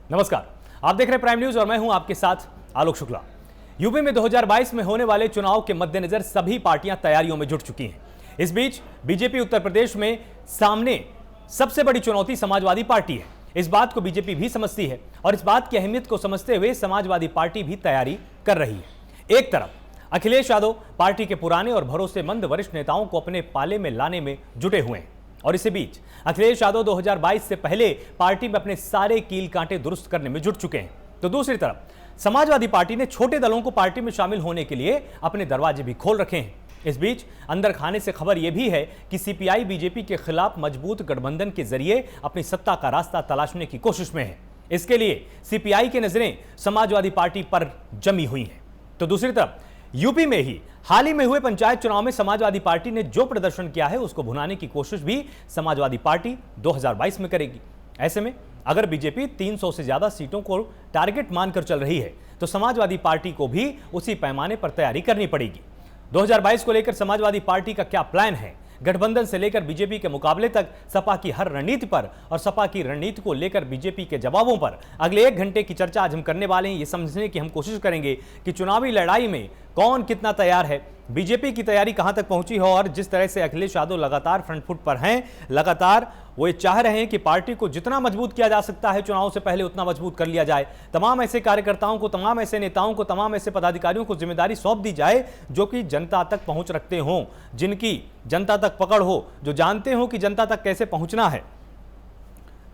नमस्कार, आप देख रहे हैं प्राइम न्यूज और मैं हूं आपके साथ आलोक शुक्ला। यूपी में 2022 में होने वाले चुनाव के मद्देनजर सभी पार्टियां तैयारियों में जुट चुकी हैं। इस बीच बीजेपी उत्तर प्रदेश में सामने सबसे बड़ी चुनौती समाजवादी पार्टी है। इस बात को बीजेपी भी समझती है और इस बात की अहमियत को समझते हुए समाजवादी पार्टी भी तैयारी कर रही है। एक तरफ अखिलेश यादव पार्टी के पुराने और भरोसेमंद वरिष्ठ नेताओं को अपने पाले में लाने में जुटे हुए हैं और इसी बीच अखिलेश यादव 2022 से पहले पार्टी में अपने सारे कील कांटे दुरुस्त करने में जुट चुके हैं। तो दूसरी तरफ समाजवादी पार्टी ने छोटे दलों को पार्टी में शामिल होने के लिए अपने दरवाजे भी खोल रखे हैं। इस बीच अंदर खाने से खबर यह भी है कि सीपीआई बीजेपी के खिलाफ मजबूत गठबंधन के जरिए अपनी सत्ता का रास्ता तलाशने की कोशिश में है। इसके लिए सीपीआई की नजरें समाजवादी पार्टी पर जमी हुई हैं। तो दूसरी तरफ यूपी में ही हाल ही में हुए पंचायत चुनाव में समाजवादी पार्टी ने जो प्रदर्शन किया है उसको भुनाने की कोशिश भी समाजवादी पार्टी 2022 में करेगी। ऐसे में अगर बीजेपी 300 से ज्यादा सीटों को टारगेट मानकर चल रही है तो समाजवादी पार्टी को भी उसी पैमाने पर तैयारी करनी पड़ेगी। 2022 को लेकर समाजवादी पार्टी का क्या प्लान है, गठबंधन से लेकर बीजेपी के मुकाबले तक सपा की हर रणनीति पर और सपा की रणनीति को लेकर बीजेपी के जवाबों पर अगले 1 घंटे की चर्चा आज हम करने वाले हैं। ये समझने की हम कोशिश करेंगे कि चुनावी लड़ाई में कौन कितना तैयार है, बीजेपी की तैयारी कहां तक पहुंची है और जिस तरह से अखिलेश यादव लगातार फ्रंट फुट पर हैं, लगातार वो ये चाह रहे हैं कि पार्टी को जितना मजबूत किया जा सकता है चुनाव से पहले उतना मजबूत कर लिया जाए। तमाम ऐसे कार्यकर्ताओं को, तमाम ऐसे नेताओं को, तमाम ऐसे पदाधिकारियों को जिम्मेदारी सौंप दी जाए जो कि जनता तक पहुंच रखते हों, जिनकी जनता तक पकड़ हो, जो जानते हो कि जनता तक कैसे पहुंचना है।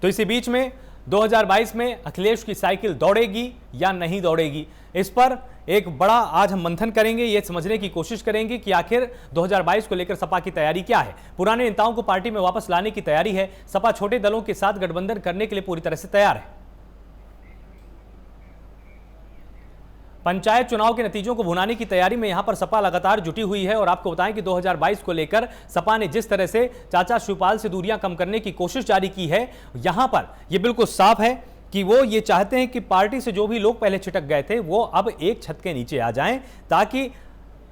तो इसी बीच में 2022 में अखिलेश की साइकिल दौड़ेगी या नहीं दौड़ेगी, इस पर एक बड़ा आज हम मंथन करेंगे। यह समझने की कोशिश करेंगे कि आखिर 2022 को लेकर सपा की तैयारी क्या है। पुराने नेताओं को पार्टी में वापस लाने की तैयारी है। सपा छोटे दलों के साथ गठबंधन करने के लिए पूरी तरह से तैयार है। पंचायत चुनाव के नतीजों को भुनाने की तैयारी में यहां पर सपा लगातार जुटी हुई है और आपको बताएं कि 2022 को लेकर सपा ने जिस तरह से चाचा शिवपाल से दूरियां कम करने की कोशिश जारी की है, यहां पर यह बिल्कुल साफ है कि वो ये चाहते हैं कि पार्टी से जो भी लोग पहले छिटक गए थे वो अब एक छत के नीचे आ जाएं ताकि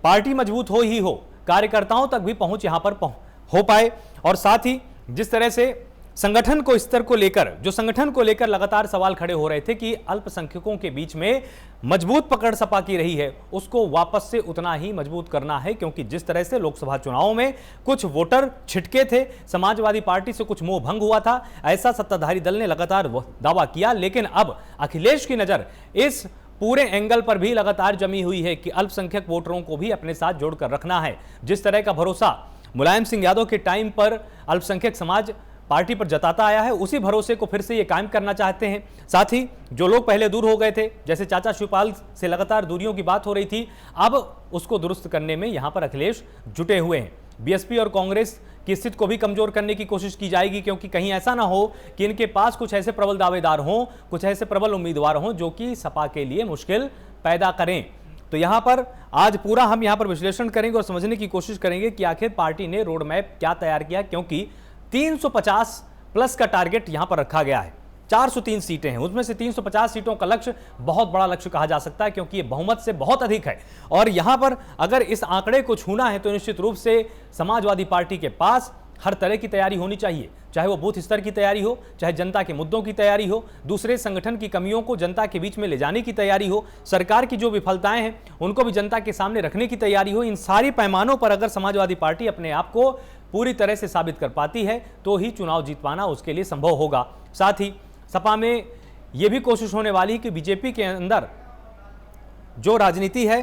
पार्टी मजबूत हो ही हो, कार्यकर्ताओं तक भी पहुंच यहां पर हो पाए। और साथ ही जिस तरह से संगठन को स्तर को लेकर, जो संगठन को लेकर लगातार सवाल खड़े हो रहे थे कि अल्पसंख्यकों के बीच में मजबूत पकड़ सपा की रही है, उसको वापस से उतना ही मजबूत करना है। क्योंकि जिस तरह से लोकसभा चुनावों में कुछ वोटर छिटके थे, समाजवादी पार्टी से कुछ मोह भंग हुआ था, ऐसा सत्ताधारी दल ने लगातार दावा किया। लेकिन अब अखिलेश की नजर इस पूरे एंगल पर भी लगातार जमी हुई है कि अल्पसंख्यक वोटरों को भी अपने साथ जोड़कर रखना है। जिस तरह का भरोसा मुलायम सिंह यादव के टाइम पर अल्पसंख्यक समाज पार्टी पर जताता आया है, उसी भरोसे को फिर से ये कायम करना चाहते हैं। साथ ही जो लोग पहले दूर हो गए थे, जैसे चाचा शिवपाल से लगातार दूरियों की बात हो रही थी, अब उसको दुरुस्त करने में यहां पर अखिलेश जुटे हुए हैं। बीएसपी और कांग्रेस की स्थिति को भी कमजोर करने की कोशिश की जाएगी क्योंकि कहीं ऐसा ना हो कि इनके पास कुछ ऐसे प्रबल दावेदार हों, कुछ ऐसे प्रबल उम्मीदवार हों जो कि सपा के लिए मुश्किल पैदा करें। तो यहां पर आज पूरा हम यहां पर विश्लेषण करेंगे और समझने की कोशिश करेंगे कि आखिर पार्टी ने रोड मैप क्या तैयार किया, क्योंकि 350 प्लस का टारगेट यहां पर रखा गया है। 403 सीटें हैं, उसमें से 350 सीटों का लक्ष्य बहुत बड़ा लक्ष्य कहा जा सकता है क्योंकि यह बहुमत से बहुत अधिक है। और यहां पर अगर इस आंकड़े को छूना है तो निश्चित रूप से समाजवादी पार्टी के पास हर तरह की तैयारी होनी चाहिए, चाहे वो बूथ स्तर की तैयारी हो, चाहे जनता के मुद्दों की तैयारी हो, दूसरे संगठन की कमियों को जनता के बीच में ले जाने की तैयारी हो, सरकार की जो विफलताएं हैं उनको भी जनता के सामने रखने की तैयारी हो। इन सारी पैमानों पर अगर समाजवादी पार्टी अपने आप को पूरी तरह से साबित कर पाती है तो ही चुनाव जीत पाना उसके लिए संभव होगा। साथ ही सपा में यह भी कोशिश होने वाली है कि बीजेपी के अंदर जो राजनीति है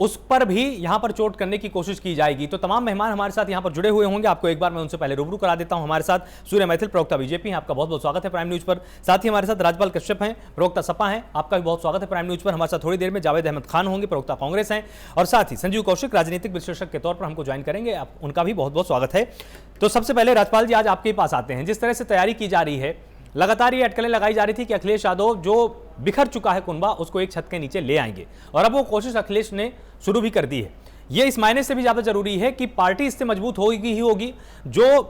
उस पर भी यहां पर चोट करने की कोशिश की जाएगी। तो तमाम मेहमान हमारे साथ यहां पर जुड़े हुए होंगे। आपको एक बार मैं उनसे पहले रूबरू करा देता हूं। हमारे साथ सूर्य मैथिल, प्रवक्ता बीजेपी हैं, आपका बहुत बहुत स्वागत है प्राइम न्यूज पर। साथ ही हमारे साथ राजपाल कश्यप हैं, प्रवक्ता सपा हैं, आपका भी बहुत स्वागत है प्राइम न्यूज पर। हमारे साथ थोड़ी देर में जावेद अहमद खान होंगे, प्रवक्ता कांग्रेस हैं, और साथ ही संजीव कौशिक राजनीतिक विश्लेषक के तौर पर हमको ज्वाइन करेंगे, उनका भी बहुत बहुत स्वागत है। तो सबसे पहले राजपाल जी आज आपके पास आते हैं। जिस तरह से तैयारी की जा रही है, लगातार ये अटकलें लगाई जा रही थी कि अखिलेश यादव जो बिखर चुका है कुनबा उसको एक छत के नीचे ले आएंगे, और अब वो कोशिश अखिलेश ने शुरू भी कर दी है। ये इस मायने से भी ज्यादा जरूरी है कि पार्टी इससे मजबूत होगी ही होगी। जो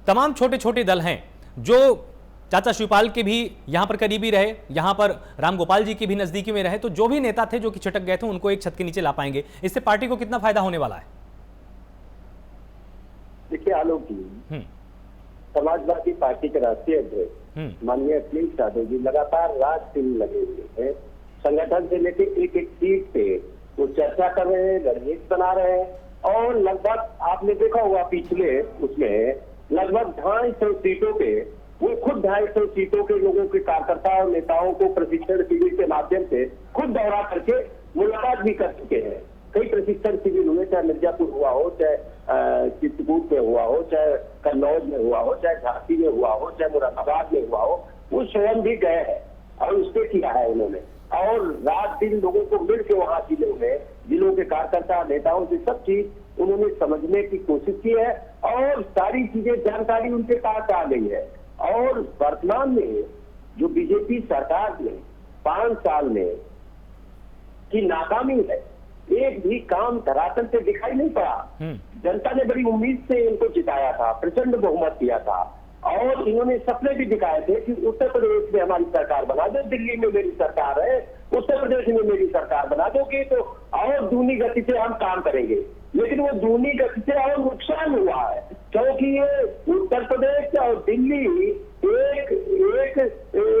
तमाम छोटे छोटे दल हैं, जो चाचा शिवपाल के भी यहां पर करीबी रहे, यहां पर राम गोपाल जी की भी नजदीकी में रहे, तो जो भी नेता थे जो कि छिटक गए थे उनको एक छत के नीचे ला पाएंगे। इससे पार्टी को कितना फायदा होने वाला है? देखिए आलोक जी, समाजवादी पार्टी के राष्ट्रीय अध्यक्ष माननीय अखिलेश यादव जी लगातार रात दिन लगे हुए हैं। संगठन से लेके एक एक सीट पे वो चर्चा कर रहे हैं, रणनीति बना रहे हैं और लगभग आपने देखा होगा पिछले उसमें लगभग 250 सीटों पे वो खुद 250 सीटों के लोगों के कार्यकर्ता और नेताओं को प्रशिक्षण शिविर के माध्यम से खुद दौरा करके मुलाकात भी कर चुके हैं। कई प्रशिक्षण शिविर हुए, चाहे मिर्जापुर हुआ हो, चाहे चित्रकूट में हुआ हो, चाहे कन्नौज में हुआ हो, चाहे झांसी में हुआ हो, चाहे मुरादाबाद में हुआ हो, वो स्वयं भी गए हैं और उसके किया है उन्होंने। और रात दिन लोगों को मिल के वहां जिलों के कार्यकर्ता नेताओं से सब चीज उन्होंने समझने की कोशिश की है और सारी चीजें जानकारी उनके पास आ गई है। और वर्तमान में जो बीजेपी सरकार ने 5 साल में की नाकामी है, एक भी काम धरातल पे दिखाई नहीं पड़ा। जनता ने बड़ी उम्मीद से इनको जिताया था, प्रचंड बहुमत दिया था और इन्होंने सपने भी दिखाए थे कि उत्तर प्रदेश में हमारी सरकार बना दो, दिल्ली में मेरी सरकार है, उत्तर प्रदेश में मेरी सरकार बना दोगे तो और दूनी गति से हम काम करेंगे। लेकिन वो दूनी गति से और नुकसान हुआ है क्योंकि ये उत्तर प्रदेश और दिल्ली एक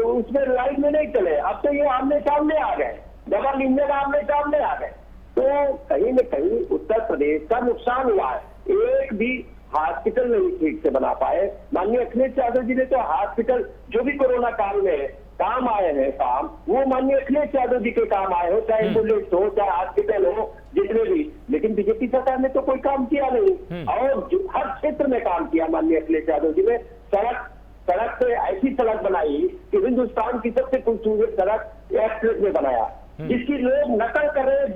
उसमें लाइन में नहीं चले। अब तो ये आमने सामने आ गए, डबल इंजन आमने सामने आ गए, तो कहीं न कहीं उत्तर प्रदेश का नुकसान हुआ है। एक भी हॉस्पिटल नहीं ठीक से बना पाए। माननीय अखिलेश यादव जी ने तो हॉस्पिटल जो भी कोरोना काल में काम आए हैं काम, वो माननीय अखिलेश यादव जी के काम आए हो, चाहे एम्बुलेंस हो, चाहे हॉस्पिटल हो, जितने भी। लेकिन बीजेपी सरकार ने तो कोई काम किया नहीं और हर क्षेत्र में काम किया। माननीय अखिलेश यादव जी ने सड़क से ऐसी सड़क बनाई कि हिंदुस्तान की सबसे खूबसूरत सड़क एक्सप्रेस में बनाया, जिसकी लोग नकल कर रहे हैं,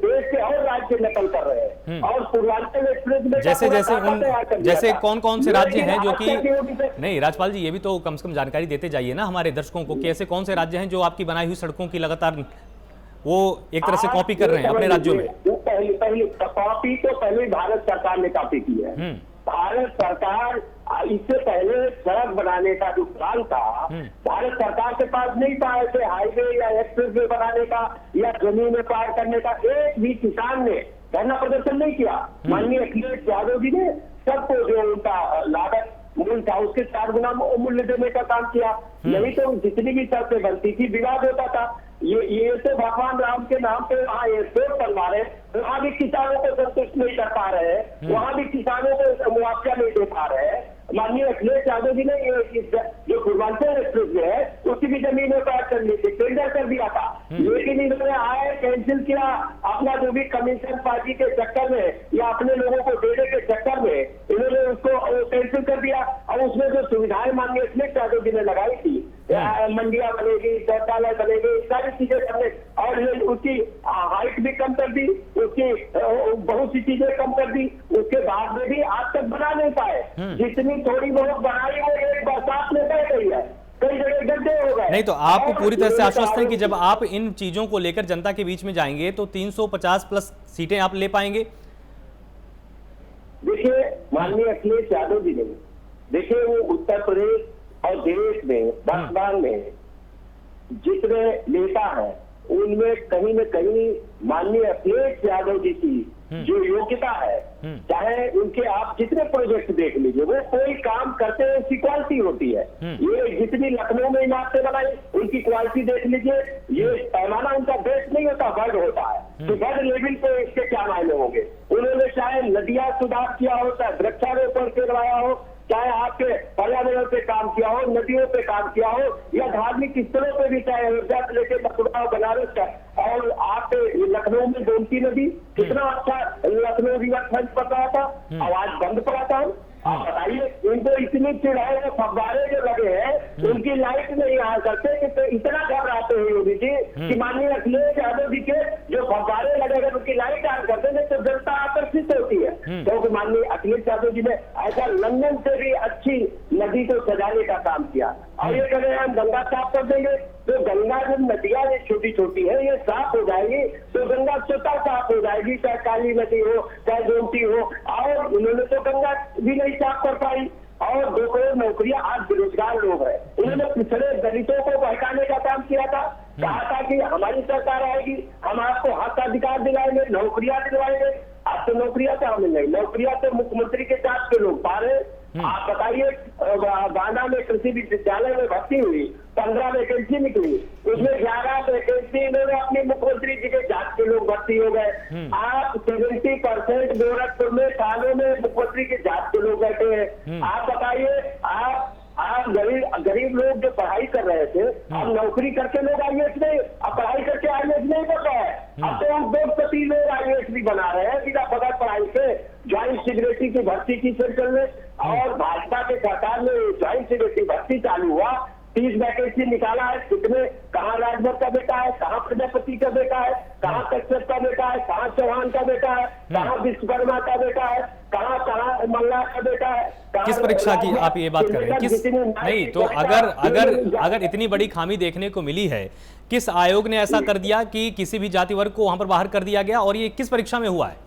देश के और राज्य नकल कर रहे हैं। और पूर्वांचल एक्सप्रेस में जैसे कौन कौन से राज्य हैं जो कि नहीं, राजपाल जी ये भी तो कम से कम जानकारी देते जाइए ना हमारे दर्शकों को कि ऐसे कौन से राज्य हैं जो आपकी बनाई हुई सड़कों की लगातार वो एक तरह से कॉपी कर रहे हैं अपने राज्यों में। पहली कॉपी तो पहले भारत सरकार ने कॉपी की है। भारत सरकार इससे पहले सड़क बनाने का जो प्लान था भारत सरकार के पास नहीं था, ऐसे हाईवे या एक्सप्रेस वे बनाने का या जमीन में पार करने का। एक भी किसान ने धरना प्रदर्शन नहीं किया। माननीय अखिलेश यादव जी ने सबको जो उनका लागत मूल्य था उसके 4 गुना मूल्य देने का काम किया। नहीं तो जितनी भी शर्तें बनती थी विवाद होता था। ये तो भगवान राम के नाम पे वहाँ एयरपोर्ट बनवा रहे, वहाँ भी किसानों को संतुष्ट नहीं कर पा रहे हैं, वहाँ भी किसानों को मुआवजा नहीं दे पा रहे हैं। माननीय अखिलेश यादव जी ने जो पूर्वांचल एक्सप्रेस में है उसकी भी जमीन में पार कर ली थी, टेंडर कर दिया था, लेकिन इन्होंने आए कैंसिल किया। अपना जो भी कमीशन पार्टी के चक्कर में या अपने लोगों को देने के चक्कर में इन्होंने उसको कैंसिल कर दिया। और उसमें जो सुविधाएं माननीय अखिलेश यादव जी ने लगाई थी, मंडियां बनेगी, शौचालय बनेगी, सारी चीजें करने और उसकी हाइट भी कम कर दी, उसकी बहुत सी चीजें कम कर दी, उसके बाद में भी आज तक बना नहीं पाए। जितनी थोड़ी बहुत बनाई वो एक बरसात में बह गई है, कई जगह गड्ढे हो गए। नहीं तो आपको पूरी तरह से आश्वस्त है कि जब आप इन चीजों को लेकर जनता के बीच में जाएंगे तो 350 प्लस सीटें आप ले पाएंगे। देखिए माननीय अखिलेश यादव जी ने देखिए वो उत्तर प्रदेश और देश में वर्तमान में जितने नेता हैं उनमें कहीं न कहीं माननीय अखिलेश यादव जी की जो योग्यता है, चाहे उनके आप जितने प्रोजेक्ट देख लीजिए, वो कोई काम करते हैं उसकी क्वालिटी होती है। ये जितनी लखनऊ में इमारतें बनाई उनकी क्वालिटी देख लीजिए, ये पैमाना उनका बेस नहीं होता, वर्ड होता है। तो वर्ड लेवल पे इसके क्या मायने होंगे। उन्होंने चाहे नदियां सुधार किया हो, चाहे वृक्षारोपण करवाया हो, चाहे आपके पर्यावरण पे काम किया हो, नदियों पे काम किया हो या धार्मिक स्थलों पे भी, चाहे अयोध्या से लेकर मथुरा बनारस का। और आप लखनऊ में गोमती नदी कितना अच्छा लखनऊ रिवर फ्रंट पड़ रहा था, आवाज बंद पड़ा था। आप बताइए, इनको इतनी चिढ़ाए जो फव्वारे जो लगे हैं उनकी लाइट नहीं आ सकते कि इतना घबराते हैं योगी जी कि माननीय अखिलेश यादव जी के जो फव्वारे लगे अगर उनकी लाइट ऑन करते हैं तो जनता आकर्षित होती है। क्योंकि माननीय अखिलेश यादव जी ने ऐसा लंदन से भी अच्छी नदी को सजाने का काम किया। और ये कह रहे हैं हम गंगा साफ कर देंगे, तो गंगा जब नदियां ये छोटी छोटी है ये साफ हो जाएगी तो गंगा स्वतः साफ हो जाएगी, चाहे काली नदी हो चाहे गोमती हो। और उन्होंने तो गंगा भी नहीं साफ कर पाई। और 2 करोड़ नौकरियां आज बेरोजगार लोग हैं, उन्होंने पिछड़े दलितों को बहकाने का काम किया था। कहा था कि हमारी सरकार आएगी, हम आपको हक अधिकार दिलाएंगे, नौकरियां दिलवाएंगे। अब तो नौकरियां क्या मिल रही, नौकरियां तो मुख्यमंत्री के साथ के लोग पा रहे। आप बताइए, बांदा में किसी भी विद्यालय में भर्ती हुई, 15 वैकेंसी निकली, उसमें 11 वैकेंसी इन्होंने अपनी मुख्यमंत्री जी के जात के लोग भर्ती हो गए। आप 70% गोरखपुर में सालों में मुख्यमंत्री के जात के लोग बैठे हैं। आप बताइए, आप गरीब लोग जो पढ़ाई कर रहे थे, अब नौकरी करके लोग आईएएस नहीं, अब पढ़ाई करके आईएएस नहीं बन रहा है। अब तो उद्योगपति लोग आईएएस भी बना रहे हैं बिना बगैर पढ़ाई से। ज्वाइंट सेक्रेटरी की भर्ती की सेंट्रल में, और भाजपा के सरकार में ज्वाइंट सेक्रेटरी भर्ती चालू हुआ, 30 वैकेंसी निकाला है। कितने, कहाँ राजभर का बेटा है, कहाँ प्रजापति का बेटा है, कहाँ कश्यप का बेटा है, कहाँ चौहान का बेटा है, कहाँ विश्वकर्मा का बेटा है, कहाँ मल्ला का बेटा है। किस परीक्षा की आप ये बात कर रहे हैं? किस नहीं तो अगर इतनी बड़ी खामी देखने को मिली है, किस आयोग ने ऐसा कर दिया कि किसी भी जाति वर्ग को वहां पर बाहर कर दिया गया, और ये किस परीक्षा में हुआ है?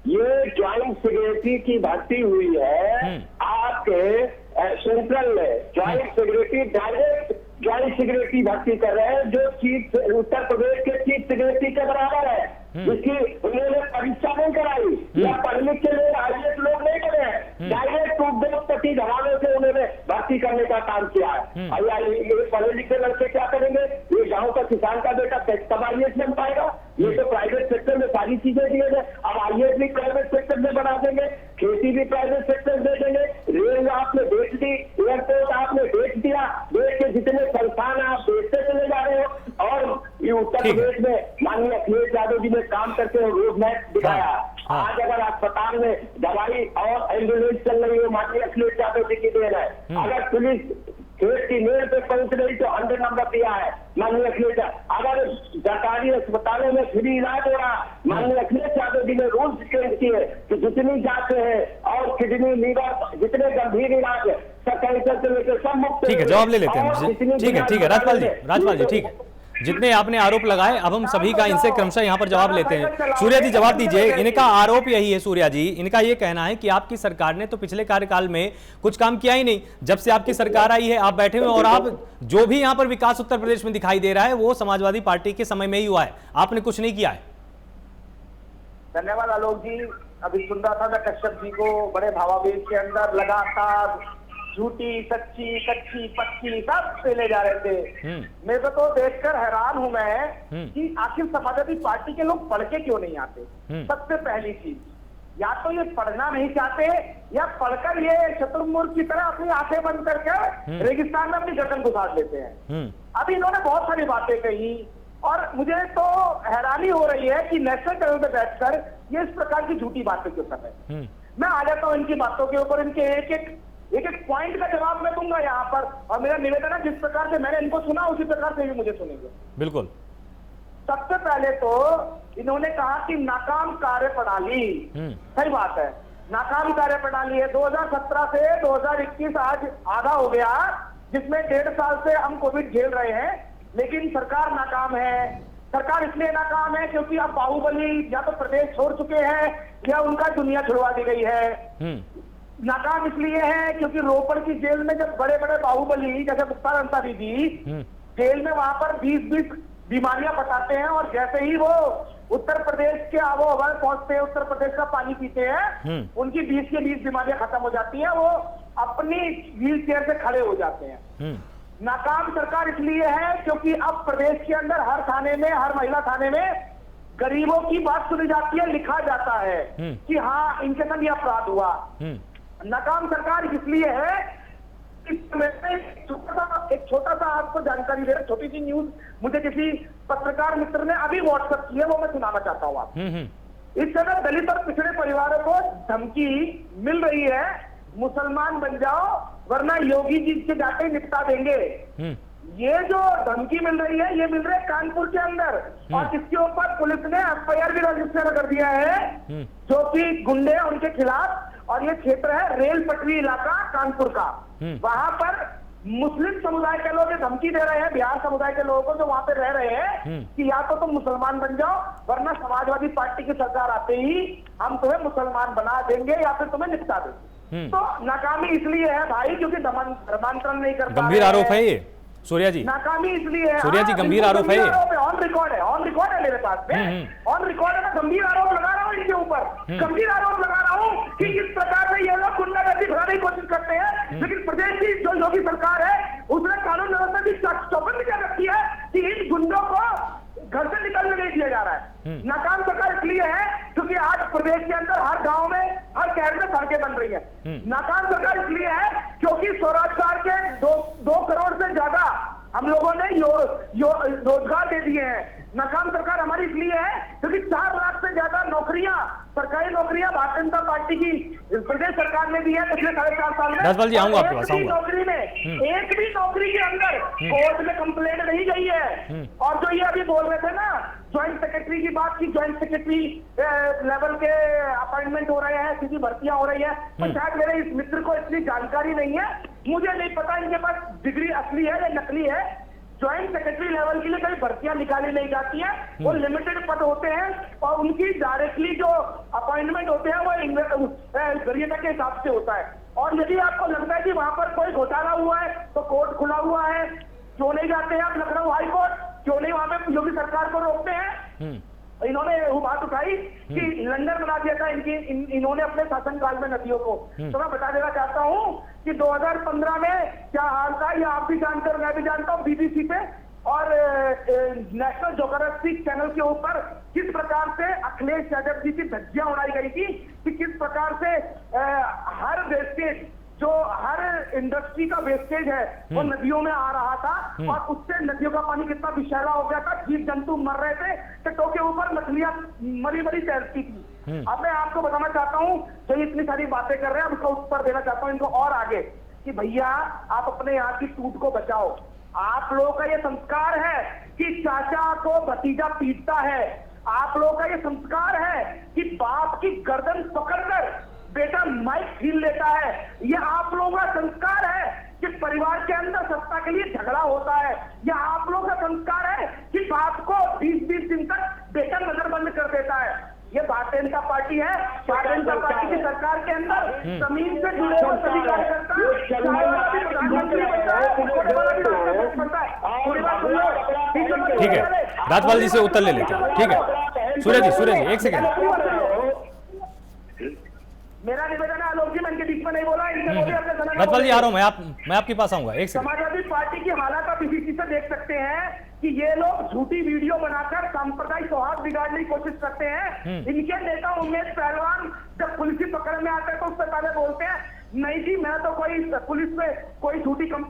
ये ज्वाइंट सेक्रेटरी की भर्ती हुई है आपके सेंट्रल में। Joint secretary direct joint secretary भर्ती कर रहे हैं, जो चीफ उत्तर प्रदेश के चीफ सेक्रेटरी के बराबर है, जिसकी उन्होंने परीक्षा नहीं कराई, या पढ़ लिख के लोग आईएएस लोग नहीं करे हैं, डायरेक्ट उद्योगपति घराने से उन्होंने भर्ती करने का काम किया है। ये पढ़े लिखे लड़के क्या करेंगे? ये गाँव का किसान का बेटा कब आईएएस बन पाएगा? ये तो प्राइवेट सेक्टर में सारी चीजें दिए गए। अब आईएएस भी प्राइवेट सेक्टर में बना देंगे, खेती भी प्राइवेट सेक्टर दे देंगे, रेल आपने बेच दी, एयरपोर्ट आपने बेच दिया, देश के जितने संस्थान आप बेचते चले जा रहे हो। और ये उत्तर प्रदेश में माननीय अखिलेश यादव जी ने काम करके रोड मैप दिखाया। आज अगर अस्पताल में दवाई और एम्बुलेंस चल रही है, माननीय अखिलेश यादव जी की देन है। अगर पुलिस खेत की मेल पे पहुंच रही तो 100 नंबर दिया है माननीय अखिलेश। अगर सरकारी अस्पतालों में फ्री इलाज हो रहा, माननीय अखिलेश यादव जी ने रूल्स चेंज किए कि जितनी जांचें हैं और किडनी लीवर जितने गंभीर इलाज है कैंसर से लेकर सब मुफ्त। ठीक है, जवाब ले लेते हैं। ठीक है राजपाल जी ठीक है। जितने आपने आरोप लगाए, अब हम सभी का इनसे क्रमशः यहाँ पर जवाब लेते हैं। सूर्या जी जवाब दीजिए। इनका आरोप यही है, सूर्या जी, इनका ये कहना है कि आपकी सरकार ने तो पिछले कार्यकाल में कुछ काम किया ही नहीं। जब से आपकी सरकार आई है, आप बैठे हुए, और आप जो भी यहाँ पर विकास उत्तर प्रदेश में दिखाई दे रहा है वो समाजवादी पार्टी के समय में ही हुआ है, आपने कुछ नहीं किया है। धन्यवाद आलोक जी। अभी सुन रहा था मैं कश्यप जी को, बड़े भावावेश के अंदर लगातार झूठी सच्ची कच्ची पक्की सब चले जा रहे थे। मेरे तो देखकर हैरान हूं मैं कि आखिर समाजवादी पार्टी के लोग पढ़ के क्यों नहीं आते। सबसे पहली चीज, या तो ये पढ़ना नहीं चाहते, या पढ़कर ये शत्रुमुर्ख की तरह अपनी आंखें बंद करके रेगिस्तान में अपनी गर्दन घुसा लेते हैं। अभी इन्होंने बहुत सारी बातें कही, और मुझे तो हैरानी हो रही है कि नेशनल चैनल पे बैठकर ये इस प्रकार की झूठी बातें क्यों कर रहे हैं। मैं आ जाता हूं इनकी बातों के ऊपर, इनके एक पॉइंट का जवाब मैं दूंगा यहाँ पर, और मेरा निवेदन है जिस प्रकार से मैंने इनको सुना उसी प्रकार से भी मुझे सुनेंगे। बिल्कुल। सबसे पहले तो इन्होंने कहा कि नाकाम कार्य प्रणाली, सही बात है, नाकाम कार्य प्रणाली है। 2017 से 2021 आज आधा हो गया, जिसमें 1.5 साल से हम कोविड झेल रहे हैं, लेकिन सरकार नाकाम है। सरकार इसलिए नाकाम है क्योंकि अब बाहुबली या तो प्रदेश छोड़ चुके हैं, या उनका दुनिया छुड़वा दी गई है। नाकाम इसलिए है क्योंकि रोपड़ की जेल में जब बड़े बड़े बाहुबली जैसे मुक्तार अंसारी जी जेल में वहां पर 20-20 बीमारियां बताते हैं, और जैसे ही वो उत्तर प्रदेश के आबोहवा में पहुंचते हैं, उत्तर प्रदेश का पानी पीते हैं, उनकी 20 के 20 बीमारियां खत्म हो जाती हैं, वो अपनी व्हील चेयर से खड़े हो जाते हैं। नाकाम सरकार इसलिए है क्योंकि अब प्रदेश के अंदर हर थाने में, हर महिला थाने में गरीबों की बात सुनी जाती है, लिखा जाता है कि हाँ इनके साथ ये अपराध हुआ। नाकाम सरकार इसलिए है कि एक छोटा सा आपको जानकारी दे रहा, छोटी सी न्यूज मुझे किसी पत्रकार मित्र ने अभी व्हाट्सएप की है, वो मैं सुनाना चाहता हूँ आप। इस समय दलित और पिछड़े परिवारों को धमकी मिल रही है, मुसलमान बन जाओ वरना योगी जी के जाके ही निपटा देंगे। ये जो धमकी मिल रही है, ये मिल रही है कानपुर के अंदर, और इसके ऊपर पुलिस ने एफआईआर भी रजिस्टर कर दिया है, जो कि गुंडे हैं उनके खिलाफ। और ये क्षेत्र है रेल पटरी इलाका कानपुर का, वहां पर मुस्लिम समुदाय के लोग धमकी दे रहे हैं बिहार समुदाय के लोगों को जो वहां पे रह रहे हैं कि या तो तुम मुसलमान बन जाओ वरना समाजवादी पार्टी की सरकार आते ही हम तुम्हें मुसलमान बना देंगे या फिर तुम्हें निपटा देंगे। तो नाकामी इसलिए है भाई क्योंकि धर्मांतरण नहीं कर पा रहे। गंभीर आरोप है ये सूर्या जी, नाकामी इसलिए है। सूर्या जी गंभीर आरोप है, ऑन रिकॉर्ड है मेरे पास में, ऑन रिकॉर्ड है। मैं गंभीर आरोप लगा रहा हूँ इनके ऊपर, गंभीर आरोप लगा रहा हूँ कि इस प्रकार से ये लोग गुंडागर्दी गुंडागर्दी फैलाने की कोशिश करते हैं। लेकिन प्रदेश की जो योगी सरकार है उसने कानून व्यवस्था की चौकन्नी क्या रखी है कि इन गुंडों को घर से निकलने नहीं दिया जा रहा है। नाकाम सरकार इसलिए है क्योंकि आज प्रदेश के अंदर हर गांव में, हर शहर में सड़कें बन रही है। नाकाम सरकार इसलिए है क्योंकि स्वरोजगार के 2 करोड़ से ज्यादा हम लोगों ने रोजगार दे दिए हैं। नाकाम सरकार हमारी इसलिए है क्योंकि 4 लाख से ज्यादा नौकरियां, सरकारी नौकरियां भारतीय जनता पार्टी की प्रदेश सरकार ने दी है पिछले 4.5 साल में। राजपाल जी आऊंगा आपके पास, आऊंगा। नौकरी में एक भी नौकरी के अंदर कोर्ट में कंप्लेंट नहीं गई है। और जो ये अभी बोल रहे थे ना ज्वाइंट सेक्रेटरी की बात की, ज्वाइंट सेक्रेटरी लेवल के अपॉइंटमेंट हो रहे हैं, सीधी भर्तियां हो रही है, तो शायद मेरे इस मित्र को इतनी जानकारी नहीं है, मुझे नहीं पता इनके पास डिग्री असली है या नकली है। ज्वाइंट सेक्रेटरी लेवल के लिए कई भर्तियां निकाली नहीं जाती है, वो लिमिटेड पद होते हैं और उनकी डायरेक्टली जो अपॉइंटमेंट होते हैं वो वरीयता के हिसाब से होता है। और यदि आपको लगता है कि वहां पर कोई घोटाला हुआ है तो कोर्ट खुला हुआ है, क्यों नहीं जाते हैं आप लखनऊ हाई कोर्ट, क्यों नहीं वहां पे योगी सरकार को रोकते हैं? इन्होंने वो बात उठाई कि लंगर बना दिया था इन्होंने अपने शासनकाल में नदियों को। तो मैं बता देना चाहता हूं कि 2015 में क्या हाल था, ये आप भी जानते हो, मैं भी जानता हूं, बीबीसी पे और नेशनल ज्योग्राफिक चैनल के ऊपर किस प्रकार से अखिलेश यादव जी की धज्जियां उड़ाई गई थी कि किस प्रकार से हर वेस्टेज, जो हर इंडस्ट्री का वेस्टेज है वो नदियों में आ रहा था और उससे नदियों का पानी कितना विषैला हो गया था, जीव जंतु मर रहे थे, तटों के ऊपर मछलियां मरी मरी तैरती थी। अब मैं आपको बताना चाहता हूं जो इतनी सारी बातें कर रहे हैं उसका उत्तर देना चाहता हूं इनको और आगे कि भैया आप अपने यहाँ की टूट को बचाओ। आप लोगों का ये संस्कार है कि चाचा को भतीजा पीटता है, आप लोगों का ये संस्कार है कि बाप की गर्दन पकड़कर बेटा माइक छीन लेता है, ये आप लोगों का संस्कार है कि परिवार के अंदर सत्ता के लिए झगड़ा होता है, यह आप लोगों का संस्कार है कि बाप को 20-20 दिन तक बेटा नजरबंद कर देता है। ये भारतीय जनता पार्टी है, भारतीय जनता पार्टी की सरकार के अंदर जमीन से जुड़े हुए सभी कार्यकर्ता, प्रधानमंत्री बनता है। ठीक है, राजपाल जी से उत्तर ले लेते हैं। ठीक है, सूर्य जी एक सेकेंड, मेरा निवेदन है आलोक जी, मैं इनके बीच में नहीं बोला, इनसे बोले अपने राजपाल जी आ रहा हूं मैं आपके पास आऊंगा। एक सेकंड, समाजवादी पार्टी की हालात आप इसी चीज से देख सकते हैं कि ये लोग झूठी वीडियो बनाकर सांप्रदायिक सौहार्द बिगाड़ने की कोशिश करते हैं। इनके नेता उमेश पहलवान जब पुलिस की पकड़ में आते हैं तो उससे पहले बोलते हैं नहीं जी मैं तो कोई पुलिस में कोई झूठी अपना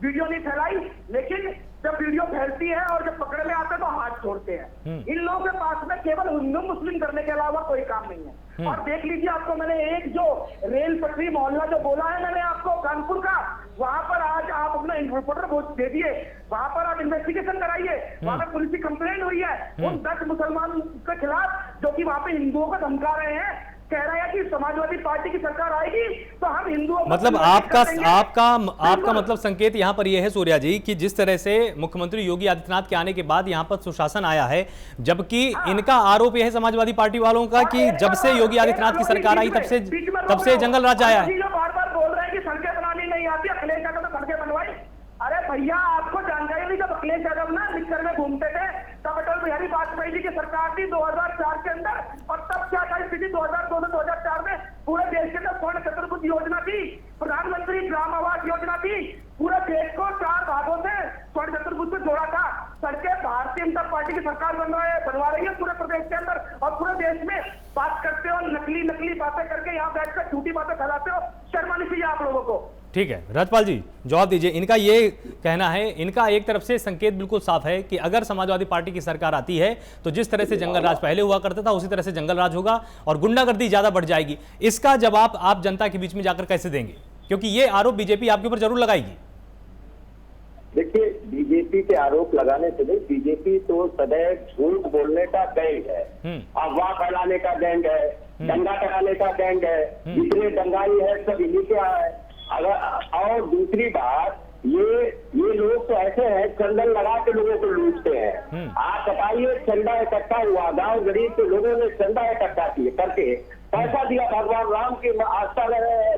वीडियो नहीं फैलाई, लेकिन जब वीडियो फैलती है और जब पकड़ में आते हैं तो हाथ छोड़ते हैं। इन लोगों के पास में केवल हिंदू मुस्लिम करने के अलावा कोई काम नहीं है। और देख लीजिए, आपको मैंने एक जो रेल पटरी मोहल्ला जो बोला है मैंने आपको कानपुर का, वहां पर आज आप अपना रिपोर्टर दे दिए, वहां पर आप इन्वेस्टिगेशन कराइए, वहां पर पुलिस की कंप्लेंट हुई है उन 10 मुसलमान के खिलाफ जो कि वहां पे हिंदुओं को धमका रहे हैं, कह रहे हैं कि समाजवादी पार्टी की सरकार आएगी तो हम हिंदुओं मतलब आपका मतलब संकेत यहाँ पर यह है सूर्या जी कि जिस तरह से मुख्यमंत्री योगी आदित्यनाथ के आने के बाद यहाँ पर सुशासन आया है, जबकि इनका आरोप यह है समाजवादी पार्टी वालों का कि जब से योगी आदित्यनाथ की सरकार आई तब से जंगल राज आया है। बार बार बोल रहे हैं कि सड़कें बनानी नहीं आती, अखिलेश यादव ने सड़कें बनवाई। अरे भैया आपको जानकारी नहीं, जब अखिलेश यादव ना निक्कर में घूमते थे तब अटल बिहारी वाजपेयी जी की सरकार थी 2004 के अंदर, और तब क्या था स्थिति 2002 से 2004 में पूरे देश के अंदर स्वर्ण चतुर्भुज योजना थी, प्रधानमंत्री ग्राम आवास योजना थी, पूरे देश को 4 भागों से स्वर्ण चतुर्भुज से जोड़ा था। सड़कें भारतीय जनता पार्टी की सरकार बनवा रही है पूरे प्रदेश के अंदर, और पूरे देश में बात करते हो नकली बातें करके यहाँ बैठकर झूठी बातें फैलाते हो, शर्म आनी चाहिए आप लोगों को। ठीक है, राजपाल जी जवाब दीजिए। इनका ये कहना है, इनका एक तरफ से संकेत बिल्कुल साफ है कि अगर समाजवादी पार्टी की सरकार आती है तो जिस तरह से जंगल राज पहले हुआ करता था उसी तरह से जंगल राज होगा और गुंडागर्दी ज्यादा बढ़ जाएगी। इसका जवाब आप जनता के बीच में जाकर कैसे देंगे, क्योंकि ये आरोप बीजेपी आपके ऊपर जरूर लगाएगी? देखिए, बीजेपी पे आरोप लगाने से नहीं, बीजेपी तो सदैव झूठ बोलने का गैंग है, अफवाह फैलाने का गैंग है, दंगा कराने का गैंग है, जितने दंगाई है सब इन्हीं के है। अगर और दूसरी बात, ये लोग तो ऐसे हैं चंदन लगा के लोगों को लूटते हैं। आप बताइए, चंदा इकट्ठा हुआ, गांव गरीब के लोगों ने चंदा इकट्ठा किए करके पैसा दिया, भगवान राम की आस्था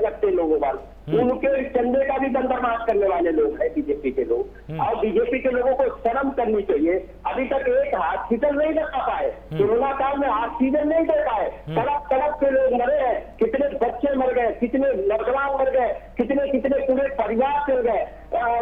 रखते लोगों पर, उनके चंदे का भी बंदरमाश करने वाले लोग हैं बीजेपी के लोग। और बीजेपी के लोगों को शर्म करनी चाहिए। अभी तक एक हॉस्पिटल नहीं लगा पाए, कोरोना काल में ऑक्सीजन नहीं दे पाए, तड़प के लोग मरे हैं, कितने कितने नौजवान मर गए, कितने कितने पूरे परिवार चल गए,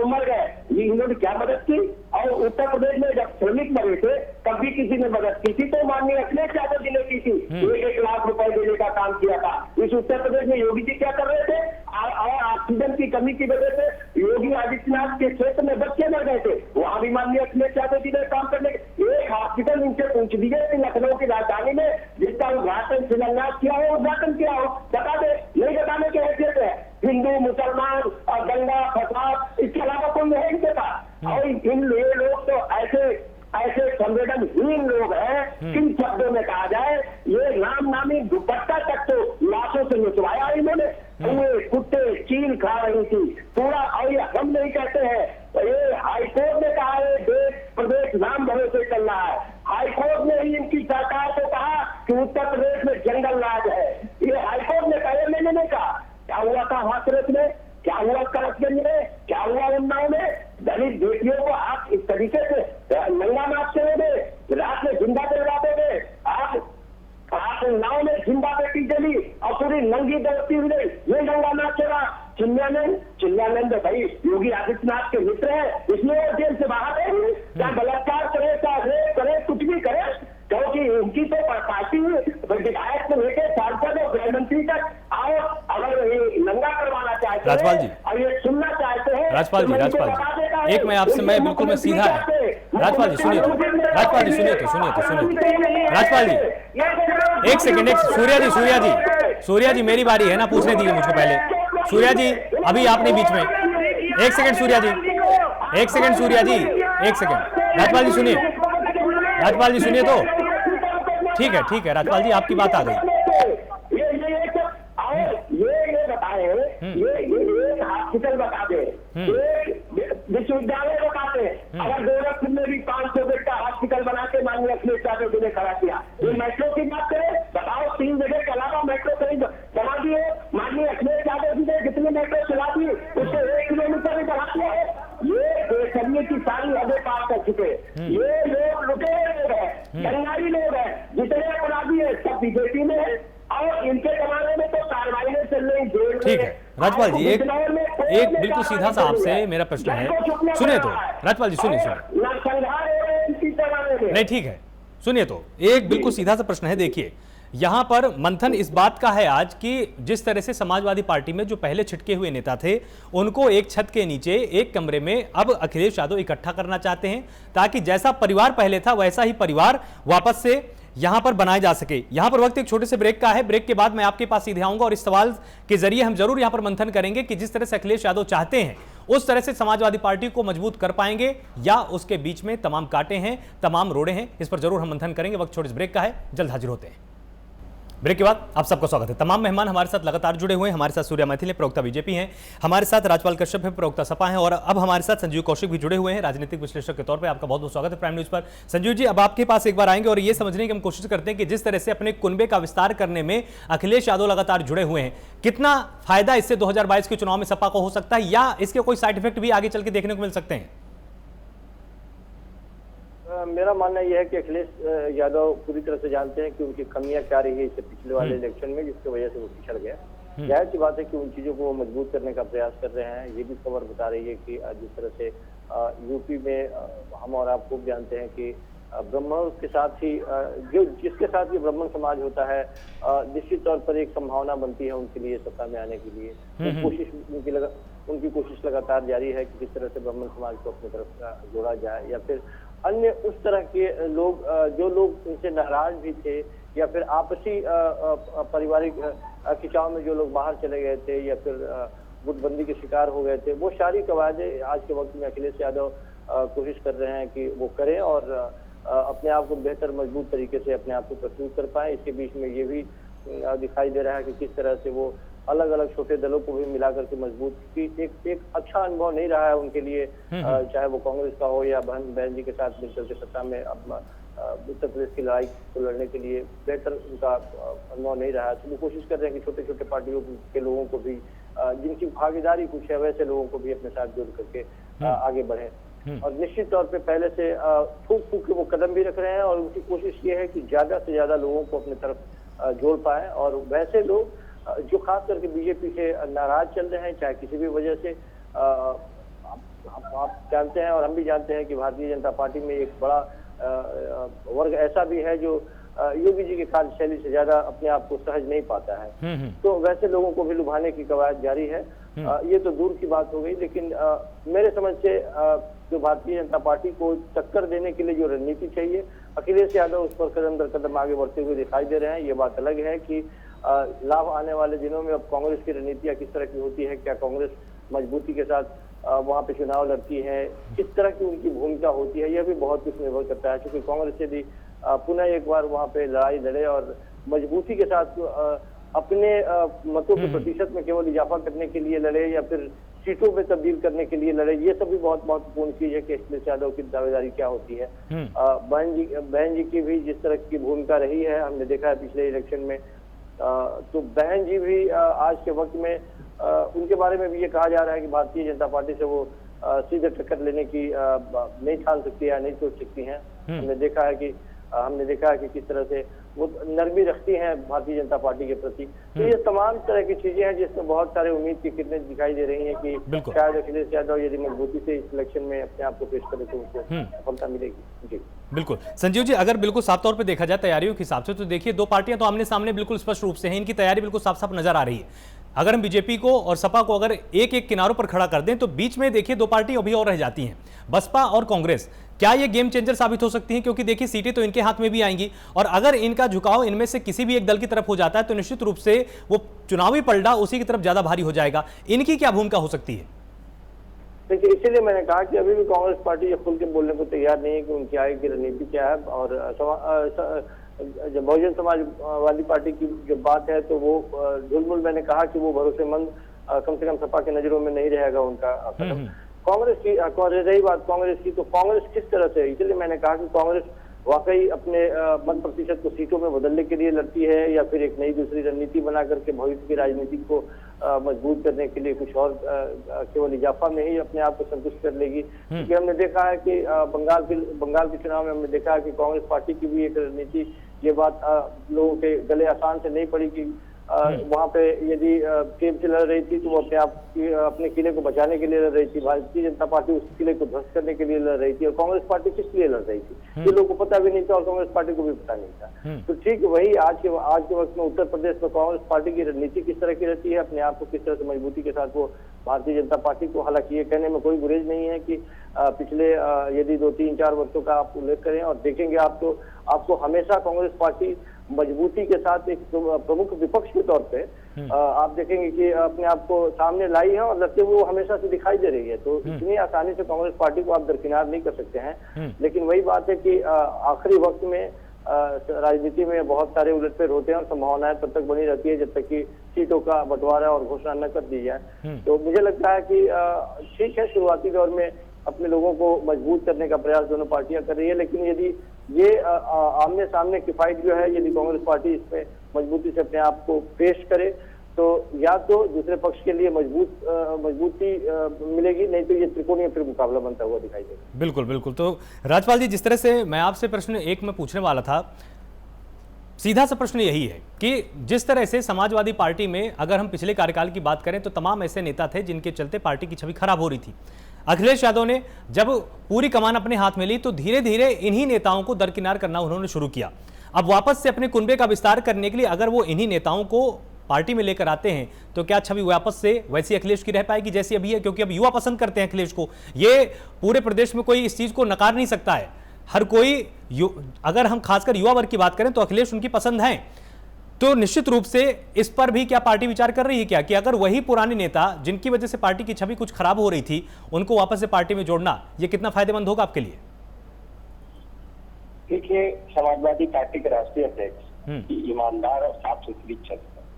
मर गए। ये इन्होंने क्या मदद की? और उत्तर प्रदेश में जब श्रमिक मरे थे तब भी किसी ने मदद की थी, तो माननीय अखिलेश यादव जी ने की थी। 1-1 लाख रुपए देने का काम किया था। इस उत्तर प्रदेश में योगी जी क्या कर रहे थे? और ऑक्सीजन की कमी की वजह से योगी आदित्यनाथ के क्षेत्र में बच्चे मर गए थे, वहां भी माननीय अखिलेश यादव जी ने काम करने एक हॉस्पिटल उनसे पूछ दीजिए कि लखनऊ की राजधानी में जिसका उद्घाटन शिलान्यास किया हो, उद्घाटन किया हो, बता दे। नहीं बताने की हैसियत है। हिंदू मुसलमान और दंगा फसाद इसके अलावा कोई है नहीं देता। और इन लोग तो ऐसे संवेदनहीन लोग हैं, किन शब्दों में कहा जाए, ये राम नामी दुपट्टा तक तो लाशों से निचवाया इन्होंने। कुत्ते चील खा रही थी पूरा। और ये हम नहीं कहते हैं, तो ये हाईकोर्ट ने कहा है देश प्रदेश राम भरोसे चल रहा है। हाईकोर्ट ने ही इनकी सरकार को कहा कि उत्तर प्रदेश में जंगल राज है। ये हाईकोर्ट ने कहा, मैंने नहीं कहा। क्या हुआ था हाथरस में, क्या हुआ करसगंज में, क्या हुआ उन्नाव में? दलित बेटियों को आप इस तरीके से नंगा नाच चलोगे, रात में जिंदा जलवा दोगे। आप उन्नाव में जिंदा बेटी जली और पूरी नंगी दौड़ती हुई ये नंगा नाच चला। चिन्मयानंद भाई योगी आदित्यनाथ के मित्र है, इसलिए वो जेल से बाहर है। क्या बलात्कार करे, क्या रेप करे, कुछ भी करे, क्योंकि उनकी तो पार्टी विधायक से लेकर सांसद और गृह मंत्री तक आओ। अगर ये नंगा करवाना चाहते राजपाल जी और ये सुनना चाहते हैं, राजपाल जी एक मैं आपसे मैं बिल्कुल मैं सीधा है। राजपाल जी सुनिए तो, राजपाल जी सुनिए राजपाल जी एक सेकंड, सूर्या जी मेरी बारी है ना, पूछने दीजिए मुझको पहले। सूर्या जी अभी आपने बीच में, एक सेकंड सूर्या जी, एक सेकंड राजपाल जी सुनिए तो। ठीक है राजपाल जी आपकी बात आ गई। ये बताए, ये हॉस्पिटल बता दे, विश्वविद्यालय बताते। अगर गोरखपुर में भी 500 बेड का हॉस्पिटल बना के माननीय अखिलेश यादव जी ने खड़ा किया। ये मेट्रो की बात करें, बताओ 3 जगह के अलावा मेट्रो कहीं बना दिए माननीय अखिलेश यादव जी ने। कितने मेट्रो चला दिए, उससे 1 किलोमीटर भी बढ़ा दिया है। ये बेसब्री की सारी हदें पार कर चुके। ये लोग लुटे लोग हैं, गंगारी लोग हैं, जितने अपराधी है सब बीजेपी में है। और इनके जमाने में तो कार्रवाई चल रही जेल। ठीक है राजपाल जी, एक बिल्कुल सीधा सा आपसे मेरा प्रश्न है, सुनिए तो राजपाल जी सुनिए। नहीं ठीक है सुनिए तो, एक बिल्कुल सीधा सा प्रश्न है। देखिए यहां पर मंथन इस बात का है आज कि जिस तरह से समाजवादी पार्टी में जो पहले छिटके हुए नेता थे उनको एक छत के नीचे एक कमरे में अब अखिलेश यादव इकट्ठा करना चाहते हैं, ताकि जैसा परिवार पहले था वैसा ही परिवार वापस से यहां पर बनाया जा सके। यहां पर वक्त एक छोटे से ब्रेक का है, ब्रेक के बाद मैं आपके पास सीधे आऊंगा और इस सवाल के जरिए हम जरूर यहां पर मंथन करेंगे कि जिस तरह से अखिलेश यादव चाहते हैं उस तरह से समाजवादी पार्टी को मजबूत कर पाएंगे या उसके बीच में तमाम कांटे हैं, तमाम रोड़े हैं। इस पर जरूर हम मंथन करेंगे। वक्त छोटे से ब्रेक का है, जल्द हाजिर होते हैं। ब्रेक के बाद आप सबका स्वागत है। तमाम मेहमान हमारे साथ लगातार जुड़े हुए हैं। हमारे साथ सूर्या मैथिल प्रवक्ता बीजेपी हैं, हमारे साथ राजपाल कश्यप है प्रवक्ता सपा हैं, और अब हमारे साथ संजीव कौशिक भी जुड़े हुए हैं राजनीतिक विश्लेषक के तौर पे। आपका बहुत बहुत स्वागत है प्राइम न्यूज पर। संजीव जी अब आपके पास एक बार आएंगे और ये समझने की हम कोशिश करते हैं कि जिस तरह से अपने कुनबे का विस्तार करने में अखिलेश यादव लगातार जुड़े हुए हैं, कितना फायदा इससे 2022 के चुनाव में सपा को हो सकता है या इसके कोई साइड इफेक्ट भी आगे चल के देखने को मिल सकते हैं? मेरा मानना यह है कि अखिलेश यादव पूरी तरह से जानते हैं कि उनकी कमियां क्या रही है इससे पिछले वाले इलेक्शन में, जिसकी वजह से वो पिछड़ गया। जाहिर सी बात है कि उन चीजों को वो मजबूत करने का प्रयास कर रहे हैं। ये भी खबर बता रही है कि जिस तरह से यूपी में हम और आप खूब जानते हैं कि ब्राह्मणों के साथ ही जो जिसके साथ ये ब्राह्मण समाज होता है, निश्चित तौर पर एक संभावना बनती है उनके लिए सत्ता में आने के लिए। उनकी कोशिश लगातार जारी है कि किस तरह से ब्राह्मण समाज को अपनी तरफ जोड़ा जाए, या फिर अन्य उस तरह के लोग जो लोग इनसे नाराज भी थे, या फिर आपसी पारिवारिक खिंचाव में जो लोग बाहर चले गए थे या फिर गुटबंदी के शिकार हो गए थे, वो सारी कवायदें आज के वक्त में अखिलेश यादव कोशिश कर रहे हैं कि वो करें और अपने आप को बेहतर मजबूत तरीके से अपने आप को प्रस्तुत कर पाए। इसके बीच में ये भी दिखाई दे रहा है कि किस तरह से वो अलग अलग छोटे दलों को भी मिलाकर के मजबूत की एक अच्छा अनुभव नहीं रहा है उनके लिए, चाहे वो कांग्रेस का हो या बहन जी के साथ मिलकर के सत्ता में अब उत्तर प्रदेश की लड़ाई को लड़ने के लिए बेहतर उनका अनुभव नहीं रहा है। तो वो कोशिश कर रहे हैं कि छोटे छोटे पार्टियों के लोगों को भी, जिनकी भागीदारी कुछ है, वैसे लोगों को भी अपने साथ जोड़ करके आगे बढ़े। और निश्चित तौर पे पहले से फूक फूक के वो कदम भी रख रहे हैं और उनकी कोशिश ये है कि ज्यादा से ज्यादा लोगों को अपनी तरफ जोड़ पाए और वैसे लोग जो खास करके बीजेपी से नाराज चल रहे हैं, चाहे किसी भी वजह से। आप जानते हैं और हम भी जानते हैं कि भारतीय जनता पार्टी में एक बड़ा वर्ग ऐसा भी है जो योगी जी की कार्यशैली से ज्यादा अपने आप को सहज नहीं पाता है। तो वैसे लोगों को भी लुभाने की कवायद जारी है। ये तो दूर की बात हो गई, लेकिन मेरे समझ से जो भारतीय जनता पार्टी को टक्कर देने के लिए जो रणनीति चाहिए, अखिलेश यादव उस पर कदम दर कदम आगे बढ़ते हुए दिखाई दे रहे हैं। ये बात अलग है कि लाभ आने वाले दिनों में अब कांग्रेस की रणनीतियां किस तरह की होती है, क्या कांग्रेस मजबूती के साथ वहां पे चुनाव लड़ती है, किस तरह की उनकी भूमिका होती है, यह भी बहुत कुछ निर्भर करता है। क्योंकि कांग्रेस यदि पुनः एक बार वहां पे लड़ाई लड़े और मजबूती के साथ अपने मतों के प्रतिशत में केवल इजाफा करने के लिए लड़े या फिर सीटों में तब्दील करने के लिए लड़े, ये सब भी बहुत महत्वपूर्ण चीज है कि अखिलेश यादव की दावेदारी क्या होती है। बहन जी की भी जिस तरह की भूमिका रही है, हमने देखा है पिछले इलेक्शन में। तो बहन जी भी आज के वक्त में उनके बारे में भी ये कहा जा रहा है कि भारतीय जनता पार्टी से वो सीधे टक्कर लेने की नहीं ठान सकती है, नहीं सोच सकती हैं। हमने देखा है कि किस तरह से वो नरमी रखती हैं भारतीय जनता पार्टी के प्रति। तो ये तमाम तरह की चीजें हैं जिसमें बहुत सारे उम्मीद की किरणें दिखाई दे रही हैं कि शायद अखिलेश यादव यदि मजबूती से इस इलेक्शन में अपने आप को पेश करे तो उनको सफलता मिलेगी। जी बिल्कुल संजीव जी, अगर बिल्कुल साफ तौर पे देखा जाए तैयारियों के हिसाब से, तो देखिए दो पार्टियां तो आमने सामने बिल्कुल स्पष्ट रूप से हैं, इनकी तैयारी बिल्कुल साफ साफ नजर आ रही है। अगर हम बीजेपी को और सपा को अगर एक एक किनारों पर खड़ा कर दें तो बीच में देखिए दो पार्टी अभी और रह जाती हैं, बसपा और कांग्रेस। क्या ये गेम चेंजर साबित हो सकती हैं? क्योंकि देखिए सीटें तो इनके हाथ में भी आएंगी, और अगर इनका झुकाव इनमें से किसी भी एक दल की तरफ हो जाता है तो निश्चित रूप से वो चुनावी पलड़ा उसी की तरफ ज्यादा भारी हो जाएगा। इनकी क्या भूमिका हो सकती है? देखिए, इसीलिए मैंने कहा कि अभी भी कांग्रेस पार्टी खुल के बोलने को तैयार नहीं है कि उनकी आगे की रणनीति क्या है। और जब बहुजन समाज वाली पार्टी की जब बात है तो वो झुलमुल मैंने कहा कि वो भरोसेमंद कम से कम सपा के नजरों में नहीं रहेगा उनका कदम। कांग्रेस की रही बात कांग्रेस की, तो कांग्रेस किस तरह से, इसलिए मैंने कहा कि कांग्रेस वाकई अपने मत प्रतिशत को सीटों में बदलने के लिए लड़ती है या फिर एक नई दूसरी रणनीति बना करके भविष्य की राजनीति को मजबूत करने के लिए कुछ और केवल इजाफा में ही अपने आप को संतुष्ट कर लेगी। क्योंकि हमने देखा है कि बंगाल के चुनाव में हमने देखा है कि कांग्रेस पार्टी की भी एक रणनीति, ये बात लोगों के गले आसान से नहीं पड़ी कि वहां पे यदि टीएमसी लड़ रही थी तो वो अपने किले को बचाने के लिए लड़ रही थी, भारतीय जनता पार्टी उस किले को ध्वस्त करने के लिए लड़ रही थी, और कांग्रेस पार्टी किस लिए लड़ रही थी ये लोगों को पता भी नहीं था और कांग्रेस पार्टी को भी पता नहीं था। तो ठीक वही आज के वक्त में उत्तर प्रदेश में कांग्रेस पार्टी की रणनीति किस तरह की रहती है, अपने आप को किस तरह से मजबूती के साथ वो भारतीय जनता पार्टी को, हालांकि ये कहने में कोई गुरेज नहीं है कि पिछले यदि 2-3-4 वर्षों का आप उल्लेख करें और देखेंगे आप तो आपको हमेशा कांग्रेस पार्टी मजबूती के साथ एक प्रमुख विपक्ष के तौर पे आप देखेंगे कि अपने आप को सामने लाई है और लड़ते हुए वो हमेशा से दिखाई दे रही है। तो इतनी आसानी से कांग्रेस पार्टी को आप दरकिनार नहीं कर सकते हैं। लेकिन वही बात है कि आखिरी वक्त में राजनीति में बहुत सारे उलटफेर होते हैं और संभावनाएं तब तक बनी रहती है जब तक कि सीटों का बंटवारा और घोषणा न कर दी जाए। तो मुझे लगता है कि ठीक है, शुरुआती दौर में अपने लोगों को मजबूत करने का प्रयास दोनों पार्टियां कर रही है, लेकिन यदि ये आमने सामने की फाइट जो है, यदि कांग्रेस पार्टी इसमें मजबूती से अपने आप को पेश करे तो या तो दूसरे पक्ष के लिए मजबूती मिलेगी, नहीं तो ये त्रिकोणीय फिर मुकाबला बनता हुआ दिखाई देगा। बिल्कुल बिल्कुल। तो राजपाल जी, जिस तरह से मैं आपसे प्रश्न एक में पूछने वाला था, सीधा सा प्रश्न यही है कि जिस तरह से समाजवादी पार्टी में अगर हम पिछले कार्यकाल की बात करें तो तमाम ऐसे नेता थे जिनके चलते पार्टी की छवि खराब हो रही थी। अखिलेश यादव ने जब पूरी कमान अपने हाथ में ली तो धीरे धीरे इन्हीं नेताओं को दरकिनार करना उन्होंने शुरू किया। अब वापस से अपने कुनबे का विस्तार करने के लिए अगर वो इन्हीं नेताओं को पार्टी में लेकर आते हैं तो क्या छवि वापस से वैसी अखिलेश की रह पाएगी जैसी अभी है? क्योंकि अब युवा पसंद करते हैं अखिलेश को, ये पूरे प्रदेश में कोई इस चीज को नकार नहीं सकता है। हर कोई अगर हम खासकर युवा वर्ग की बात करें तो अखिलेश उनकी पसंद है। तो निश्चित रूप से इस पर भी क्या पार्टी विचार कर रही है क्या कि अगर वही पुराने नेता जिनकी वजह से पार्टी की छवि कुछ खराब हो रही थी उनको वापस से पार्टी में जोड़ना ये कितना फायदेमंद होगा आपके लिए? देखिए, समाजवादी पार्टी के राष्ट्रीय अध्यक्ष ईमानदार और साफ सुथरी छवि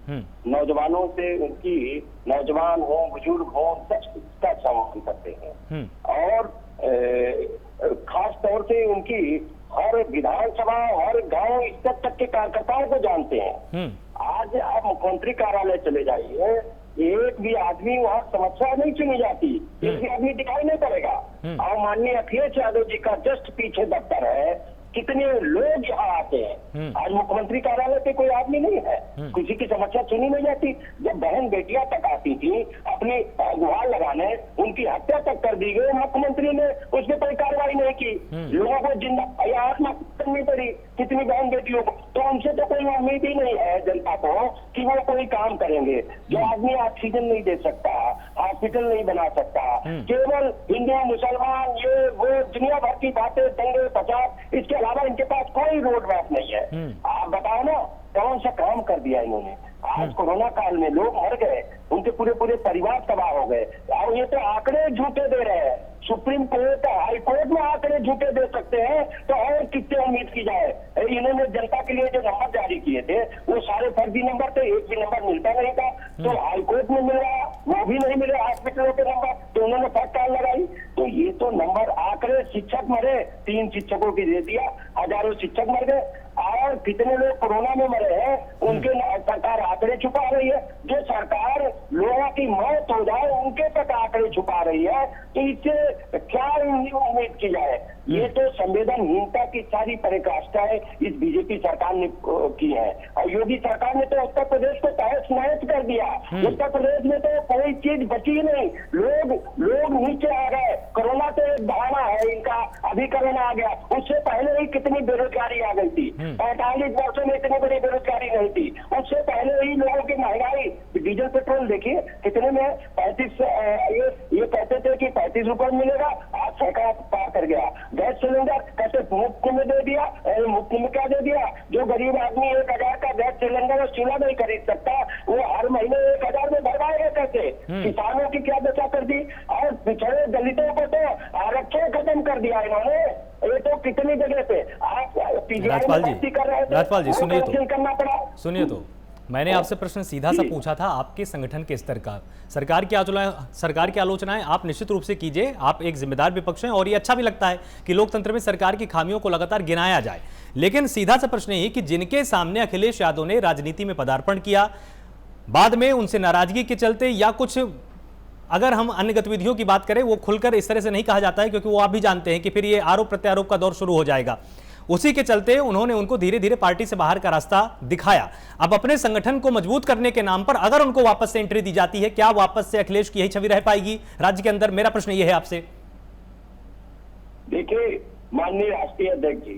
है। नौजवानों से उनकी, नौजवान हो बुजुर्ग हो, सबका सम्मान करते हैं और खास तौर से उनकी हर विधानसभा हर गांव स्तर तक के कार्यकर्ताओं को जानते हैं। आज आप मुख्यमंत्री कार्यालय चले जाइए, एक भी आदमी वहाँ समस्या नहीं सुनी जाती, एक भी आदमी दिखाई नहीं पड़ेगा। और माननीय अखिलेश यादव जी का जस्ट पीछे दफ्तर है, कितने लोग यहाँ आते हैं। आज मुख्यमंत्री कार्यालय पे कोई आदमी नहीं है, किसी की समस्या सुनी नहीं जाती। जब बहन बेटियां तक आती थी अपनी गुहार लगाने, उनकी हत्या तक कर दी गई, मुख्यमंत्री ने उस पर कोई कार्रवाई नहीं की। लोगों को जिंदा आत्महत्या करनी पड़ी कितनी बहन बेटियों को। तो उनसे तो कोई उम्मीद ही नहीं है जनता को कि वो कोई काम करेंगे। जो आदमी ऑक्सीजन नहीं दे सकता, हॉस्पिटल नहीं बना सकता, केवल हिंदू मुसलमान ये वो दुनिया भर की बातें, दंगे फसाद, इसके अलावा इनके पास कोई रोड मैप नहीं है। आप बताओ ना कौन सा काम कर दिया इन्होंने। आज कोरोना काल में लोग मर गए, उनके पूरे पूरे परिवार तबाह हो गए, और ये तो आंकड़े झूठे दे रहे हैं। सुप्रीम कोर्ट, हाई कोर्ट में आंकड़े झूठे दे सकते हैं तो और कितने उम्मीद की जाए। इन्होंने जनता के लिए जो नंबर जारी किए थे वो सारे फर्जी नंबर थे, एक भी नंबर मिलता नहीं था। तो हाई कोर्ट में मिल रहा, वो भी नहीं मिले हॉस्पिटलों के नंबर, तो उन्होंने फटकार लगाई। तो ये तो नंबर आंकड़े, शिक्षक मरे, 3 शिक्षकों की दे दिया, हजारों शिक्षक मर गए, और कितने लोग कोरोना में मरे हैं उनके सरकार आंकड़े छुपा रही है। जो सरकार लोगों की मौत हो जाए उनके तक आंकड़े छुपा रही है, तो इससे क्या उम्मीद की जाए। ये तो संवेदनहीनता की सारी पराकाष्ठा इस बीजेपी सरकार ने की है। और योगी सरकार ने तो उत्तर प्रदेश को तहस नहस कर दिया। उत्तर प्रदेश में तो कोई चीज बची नहीं, लोग नीचे आ गए। कोरोना तो एक बहाना है इनका, अभी कोरोना आ गया, उससे पहले ही कितनी बेरोजगारी आ गई थी। 45 वर्षों में इतनी बड़ी बेरोजगारी नहीं थी। उससे पहले ही लोगों की महंगाई, डीजल पेट्रोल देखिए कितने में 35, ये कहते थे कि 35 रुपए मिलेगा, आज सरकार पार कर गया। गैस सिलेंडर कैसे मुफ्त में दे दिया, मुफ्त में क्या दे दिया। जो गरीब आदमी 1000 का गैस सिलेंडर और चूल्हा नहीं खरीद सकता, वो हर महीने 1000 में भरवाएगा कैसे। किसानों की क्या दशा कर दी, और पिछड़े दलितों को तो आरक्षण खत्म कर दिया इन्होंने। ये तो कितनी जगह पे आप राजपाल जी सुनिए तो मैंने आपसे प्रश्न सीधा सा पूछा था आपके संगठन के स्तर का। सरकार की आलोचनाएं आप निश्चित रूप से कीजिए, आप एक जिम्मेदार विपक्ष हैं और ये अच्छा भी लगता है कि लोकतंत्र में सरकार की खामियों को लगातार गिनाया जाए। लेकिन सीधा सा प्रश्न यही कि जिनके सामने अखिलेश यादव ने राजनीति में पदार्पण किया, बाद में उनसे नाराजगी के चलते या कुछ, अगर हम अन्य गतिविधियों की बात करें, वो खुलकर इस तरह से नहीं कहा जाता है क्योंकि वो आप भी जानते हैं कि फिर ये आरोप प्रत्यारोप का दौर शुरू हो जाएगा। उसी के चलते उन्होंने उनको धीरे धीरे पार्टी से बाहर का रास्ता दिखाया। अब अपने संगठन को मजबूत करने के नाम पर अगर उनको वापस से एंट्री दी जाती है, क्या वापस से अखिलेश की यही छवि रह पाएगी राज्य के अंदर? मेरा प्रश्न यह है आपसे। देखिए माननीय राष्ट्रीय अध्यक्ष जी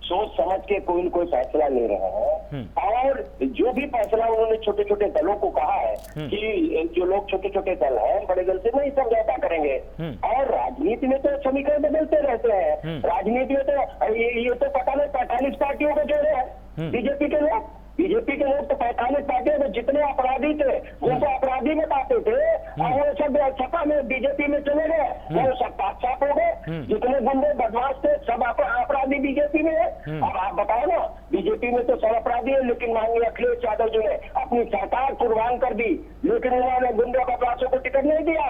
सोच समझ के कोई न कोई फैसला ले रहे हैं, और जो भी फैसला उन्होंने छोटे छोटे दलों को कहा है कि जो लोग छोटे छोटे दल हैं बड़े दल से नहीं समझौता करेंगे। और राजनीति में तो समीकरण बदलते रहते हैं। राजनीति में तो ये तो पता नहीं 45 पार्टियों को जोड़े हैं बीजेपी के लोग। बीजेपी के लोग तो 45 पार्टियों में जितने अपराधी थे उनको अपराधी बताते थे, और वो सब सपा में बीजेपी में चले गए, वो सब साफ हो गए। जितने गुंडे बदमाश थे सब अपराधी बीजेपी में है। अब आप बताओ ना, बीजेपी में तो सब अपराधी है, लेकिन माननीय अखिलेश यादव जी ने अपनी सरकार कुर्बान कर दी, लेकिन उन्होंने गुंडे बदमाशों को टिकट नहीं दिया।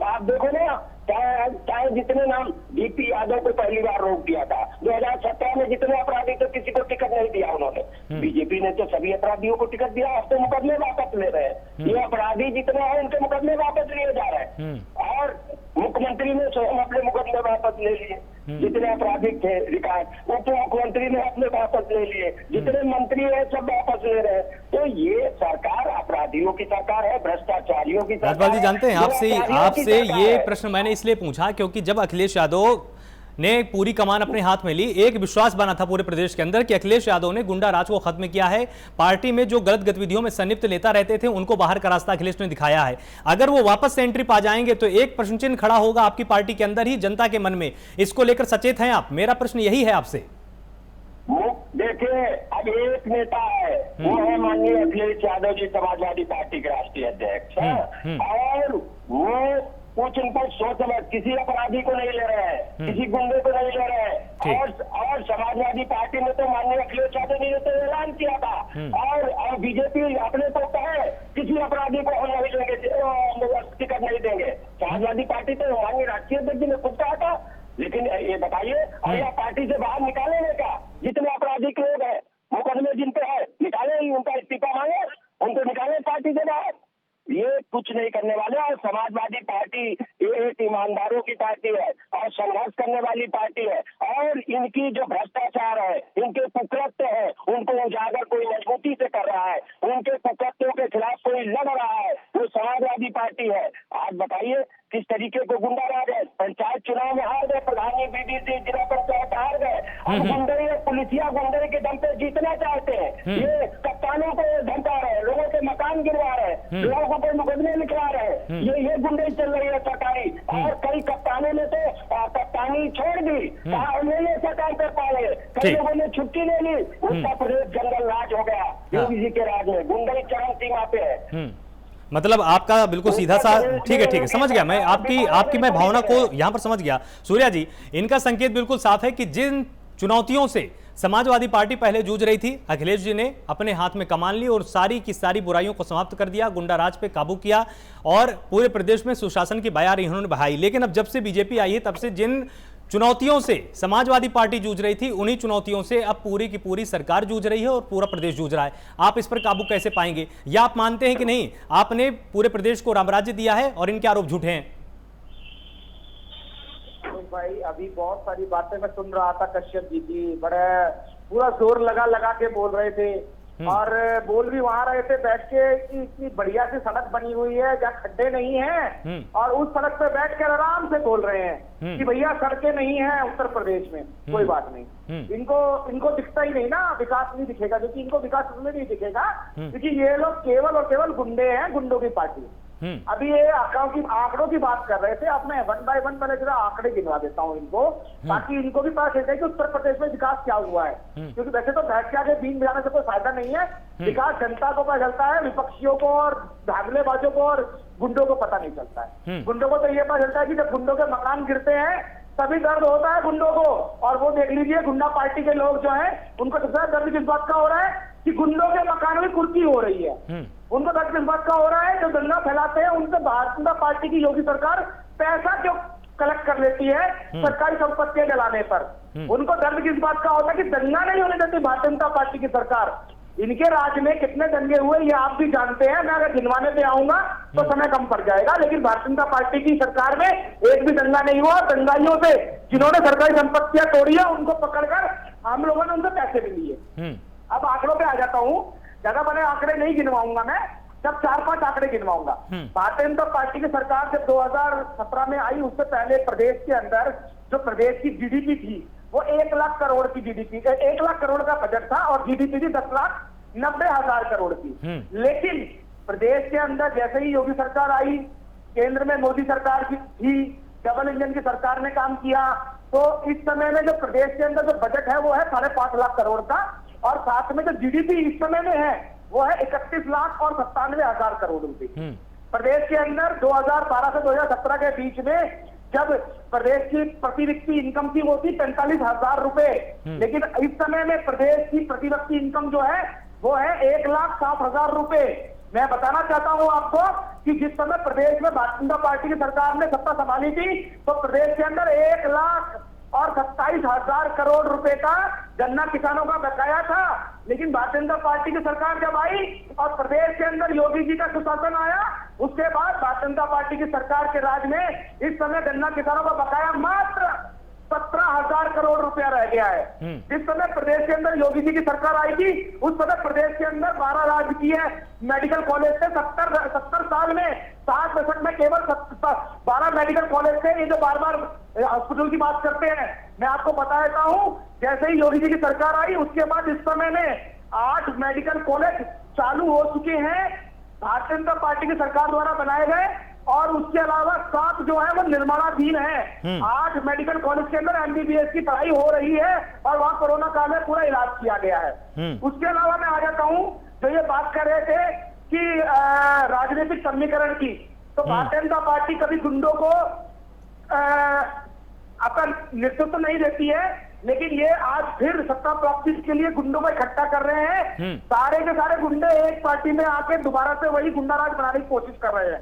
आप देखो ना, चाहे जितने नाम डीपी यादव को पहली बार रोक दिया था, 2017 में जितने अपराधी थे किसी को टिकट नहीं दिया उन्होंने। बीजेपी ने तो सभी अपराधियों को टिकट दिया, अब तो मुकदमे वापस ले रहे हैं। ये अपराधी जितने हैं उनके मुकदमे वापस लिए जा रहे हैं, और मुख्यमंत्री ने स्वयं अपने मुकदमे वापस ले लिए। जितने अपराधी थे रिकॉर्ड उप मुख्यमंत्री ने अपने वापस ले लिए, जितने मंत्री है सब वापस ले रहे हैं। तो ये सरकार अपराधियों की सरकार है, भ्रष्टाचारियों की सरकार। राजपाल जी जानते हैं, आपसे ये प्रश्न मैंने इसलिए पूछा क्योंकि जब अखिलेश यादव ने पूरी कमान अपने हाथ में ली, एक विश्वास बना था पूरे प्रदेश के अंदर कि अखिलेश यादव ने गुंडा राज को खत्म किया है, पार्टी में जो गलत गतिविधियों में संलिप्त नेता रहते थे उनको बाहर का रास्ता अखिलेश ने दिखाया है। अगर वो वापस से एंट्री पा जाएंगे तो एक प्रश्न चिन्ह खड़ा होगा आपकी पार्टी के अंदर ही, जनता के मन में। इसको लेकर सचेत हैं आप? मेरा प्रश्न यही है आपसे। देखिए अब एक नेता है, वो है माननीय अखिलेश यादव जी, समाजवादी पार्टी के राष्ट्रीय अध्यक्ष, और वो कुछ इनको सोच समझ किसी अपराधी को नहीं ले रहे हैं, किसी गुंडे को नहीं ले रहे हैं। और समाजवादी पार्टी ने तो माननीय अखिलेश यादव जी ने तो ऐलान किया था, और बीजेपी अपने तो कहे किसी अपराधी को हम नहीं देंगे, टिकट नहीं देंगे। समाजवादी पार्टी तो माननीय राष्ट्रीय अध्यक्ष जी ने खुद कहा था। लेकिन ये बताइए, या पार्टी से बाहर निकालेंगे क्या? जितने अपराधी के लोग हैं, मुकदमे जिन पे है, निकाले ही, उनका इस्तीफा मांगे, उनको निकाले पार्टी से बाहर। ये कुछ नहीं करने वाले। और समाजवादी पार्टी एक ईमानदारों की पार्टी है, और संघर्ष करने वाली पार्टी है। और इनकी जो भ्रष्टाचार है, इनके कुकृत्य है, उनको उजागर कोई मजबूती से कर रहा है, उनके कुकृत्यों के खिलाफ कोई लड़ रहा है, वो समाजवादी पार्टी है। आप बताइए किस तरीके को गुंडाराज है। पंचायत चुनाव में हार गए, प्रधानी बीडीसी जिला पंचायत हार गए, अब गुंडे पुलिसिया गुंडे के दम पे जीतना चाहते हैं। ये कप्तानों को धमका रहे हैं, लोगों के मकान गिरवा रहे हैं, लोगों को कोई मुकदमे लिखवा रहे हैं। ये गुंडे चल रही है सरकारी। और कई कप्तानों ने तो कप्तानी छोड़ दी, उन्होंने सरकार पे पाले, कई लोगों ने छुट्टी ले ली। उत्तर प्रदेश जंगल राज हो गया योगी जी के राज में, गुंडे चरम सीमा पे है। मतलब आपका बिल्कुल सीधा सा, ठीक है समझ गया मैं आपकी मैं भावना को यहां पर समझ गया। सूर्या जी, इनका संकेत बिल्कुल साफ है कि जिन चुनौतियों से समाजवादी पार्टी पहले जूझ रही थी, अखिलेश जी ने अपने हाथ में कमान ली और सारी की सारी बुराइयों को समाप्त कर दिया, गुंडा राज पे काबू किया और पूरे प्रदेश में सुशासन की बयार इन्होंने बहाई। लेकिन अब जब से बीजेपी आई है, तब से जिन चुनौतियों से समाजवादी पार्टी जूझ रही थी, उन्हीं चुनौतियों से अब पूरी की पूरी सरकार जूझ रही है और पूरा प्रदेश जूझ रहा है। आप इस पर काबू कैसे पाएंगे, या आप मानते हैं कि नहीं आपने पूरे प्रदेश को रामराज्य दिया है और इनके आरोप झूठे हैं? भाई अभी बहुत सारी बातें मैं सुन रहा था, कश्यप जी की बड़े पूरा जोर लगा के बोल रहे थे और बोल भी वहां रहे थे बैठ के कि इतनी बढ़िया सी सड़क बनी हुई है जहाँ खड्डे नहीं हैं, और उस सड़क पे बैठ कर आराम से बोल रहे हैं कि भैया सड़कें नहीं है उत्तर प्रदेश में, कोई बात नहीं। इनको दिखता ही नहीं ना, विकास नहीं दिखेगा, क्योंकि इनको विकास उसमें नहीं दिखेगा, क्योंकि ये लोग केवल और केवल गुंडे हैं, गुंडों की पार्टी। अभी ये आंकड़ों की बात कर रहे थे, अब मैं 1 बाय 1 पहले जरा आंकड़े गिनवा देता हूँ इनको, ताकि इनको भी पता चलता है कि उत्तर प्रदेश में विकास क्या हुआ है। क्योंकि वैसे तो भैंस के आगे बीन बजाने से कोई फायदा नहीं है, विकास जनता को पता चलता है, विपक्षियों को और धागलेबाजों को और गुंडों को पता नहीं चलता है। गुंडों को तो ये पता चलता है कि जब गुंडों के मकान गिरते हैं तभी दर्द होता है गुंडों को, और वो देख लीजिए गुंडा पार्टी के लोग जो हैं उनको सबसे ज्यादा दर्द किस बात का हो रहा है कि गुंडों के मकान में कुर्की हो रही है। उनको दर्द किस बात का हो रहा है, जो दंगा फैलाते हैं उनसे भारतीय जनता पार्टी की योगी सरकार पैसा क्यों कलेक्ट कर लेती है सरकारी संपत्तियां जलाने पर। उनको दर्द किस बात का होता है कि दंगा नहीं होने देती भारतीय जनता पार्टी की सरकार। इनके राज्य में कितने दंगे हुए ये आप भी जानते हैं, मैं अगर गिनवाने पे आऊंगा तो समय कम पड़ जाएगा, लेकिन भारतीय जनता पार्टी की सरकार में एक भी दंगा नहीं हुआ। दंगाइयों से जिन्होंने सरकारी संपत्तियां तोड़ी है उनको पकड़कर हम लोगों ने उनसे पैसे भी लिए। अब आंकड़ों पे आ जाता हूँ, ज्यादा बड़े आंकड़े नहीं गिनवाऊंगा मैं, जब 4-5 आंकड़े गिनवाऊंगा। भारतीय जनता पार्टी की सरकार जब 2017 में आई, उससे पहले प्रदेश के अंदर जो प्रदेश की जीडीपी थी वो 1 लाख करोड़ की जीडीपी, 1 लाख करोड़ का बजट था और जीडीपी थी 10,90,000 करोड़ की। लेकिन प्रदेश के अंदर जैसे ही योगी सरकार आई, केंद्र में मोदी सरकार की थी, डबल इंजन की सरकार ने काम किया, तो इस समय में जो प्रदेश के अंदर जो बजट है वो है 5.5 लाख करोड़ का, और साथ में जो जीडीपी इस समय में है वो है 31,97,000 करोड़ रुपए। प्रदेश के अंदर 2012 से 2017 के बीच में जब प्रदेश की प्रति व्यक्ति इनकम थी वो थी 45,000 रुपए, लेकिन इस समय में प्रदेश की प्रति व्यक्ति इनकम जो है वो है 1,60,000 रुपए। मैं बताना चाहता हूं आपको कि जिस समय प्रदेश में भारतीय जनता पार्टी की सरकार ने सत्ता संभाली थी तो प्रदेश के अंदर 1,27,000 करोड़ रुपए का गन्ना किसानों का बकाया था। लेकिन भारतीय जनता पार्टी की सरकार जब आई और प्रदेश के अंदर योगी जी का सुशासन आया, उसके बाद भारतीय जनता पार्टी की सरकार के राज में इस समय गन्ना किसानों का बकाया मात्र 17,000 करोड़ रुपया रह गया है। जिस समय प्रदेश के अंदर योगी जी की सरकार आई थी उस समय प्रदेश के अंदर 12 राजकीय मेडिकल कॉलेज थे। 70 साल में 60 दशक में केवल 12 मेडिकल कॉलेज थे। ये जो बार बार हॉस्पिटल की बात करते हैं, मैं आपको बता देता हूं, जैसे ही योगी जी की सरकार आई उसके बाद इस समय में 8 मेडिकल कॉलेज चालू हो चुके हैं, भारतीय जनता पार्टी की सरकार द्वारा बनाए गए, और उसके अलावा 7 जो है वो निर्माणाधीन है। 8 मेडिकल कॉलेज के अंदर एमबीबीएस की पढ़ाई हो रही है और वहां कोरोना काल में पूरा इलाज किया गया है। उसके अलावा मैं आ जाता हूं, जो ये बात कर रहे थे कि राजनीतिक समीकरण की, तो भारतीय जनता पार्टी कभी गुंडों को अपना नेतृत्व नहीं देती है, लेकिन ये आज फिर सत्ता प्राप्ति के लिए गुंडों को इकट्ठा कर रहे हैं। सारे के सारे गुंडे एक पार्टी में आके दोबारा से वही गुंडाराज बनाने की कोशिश कर रहे हैं।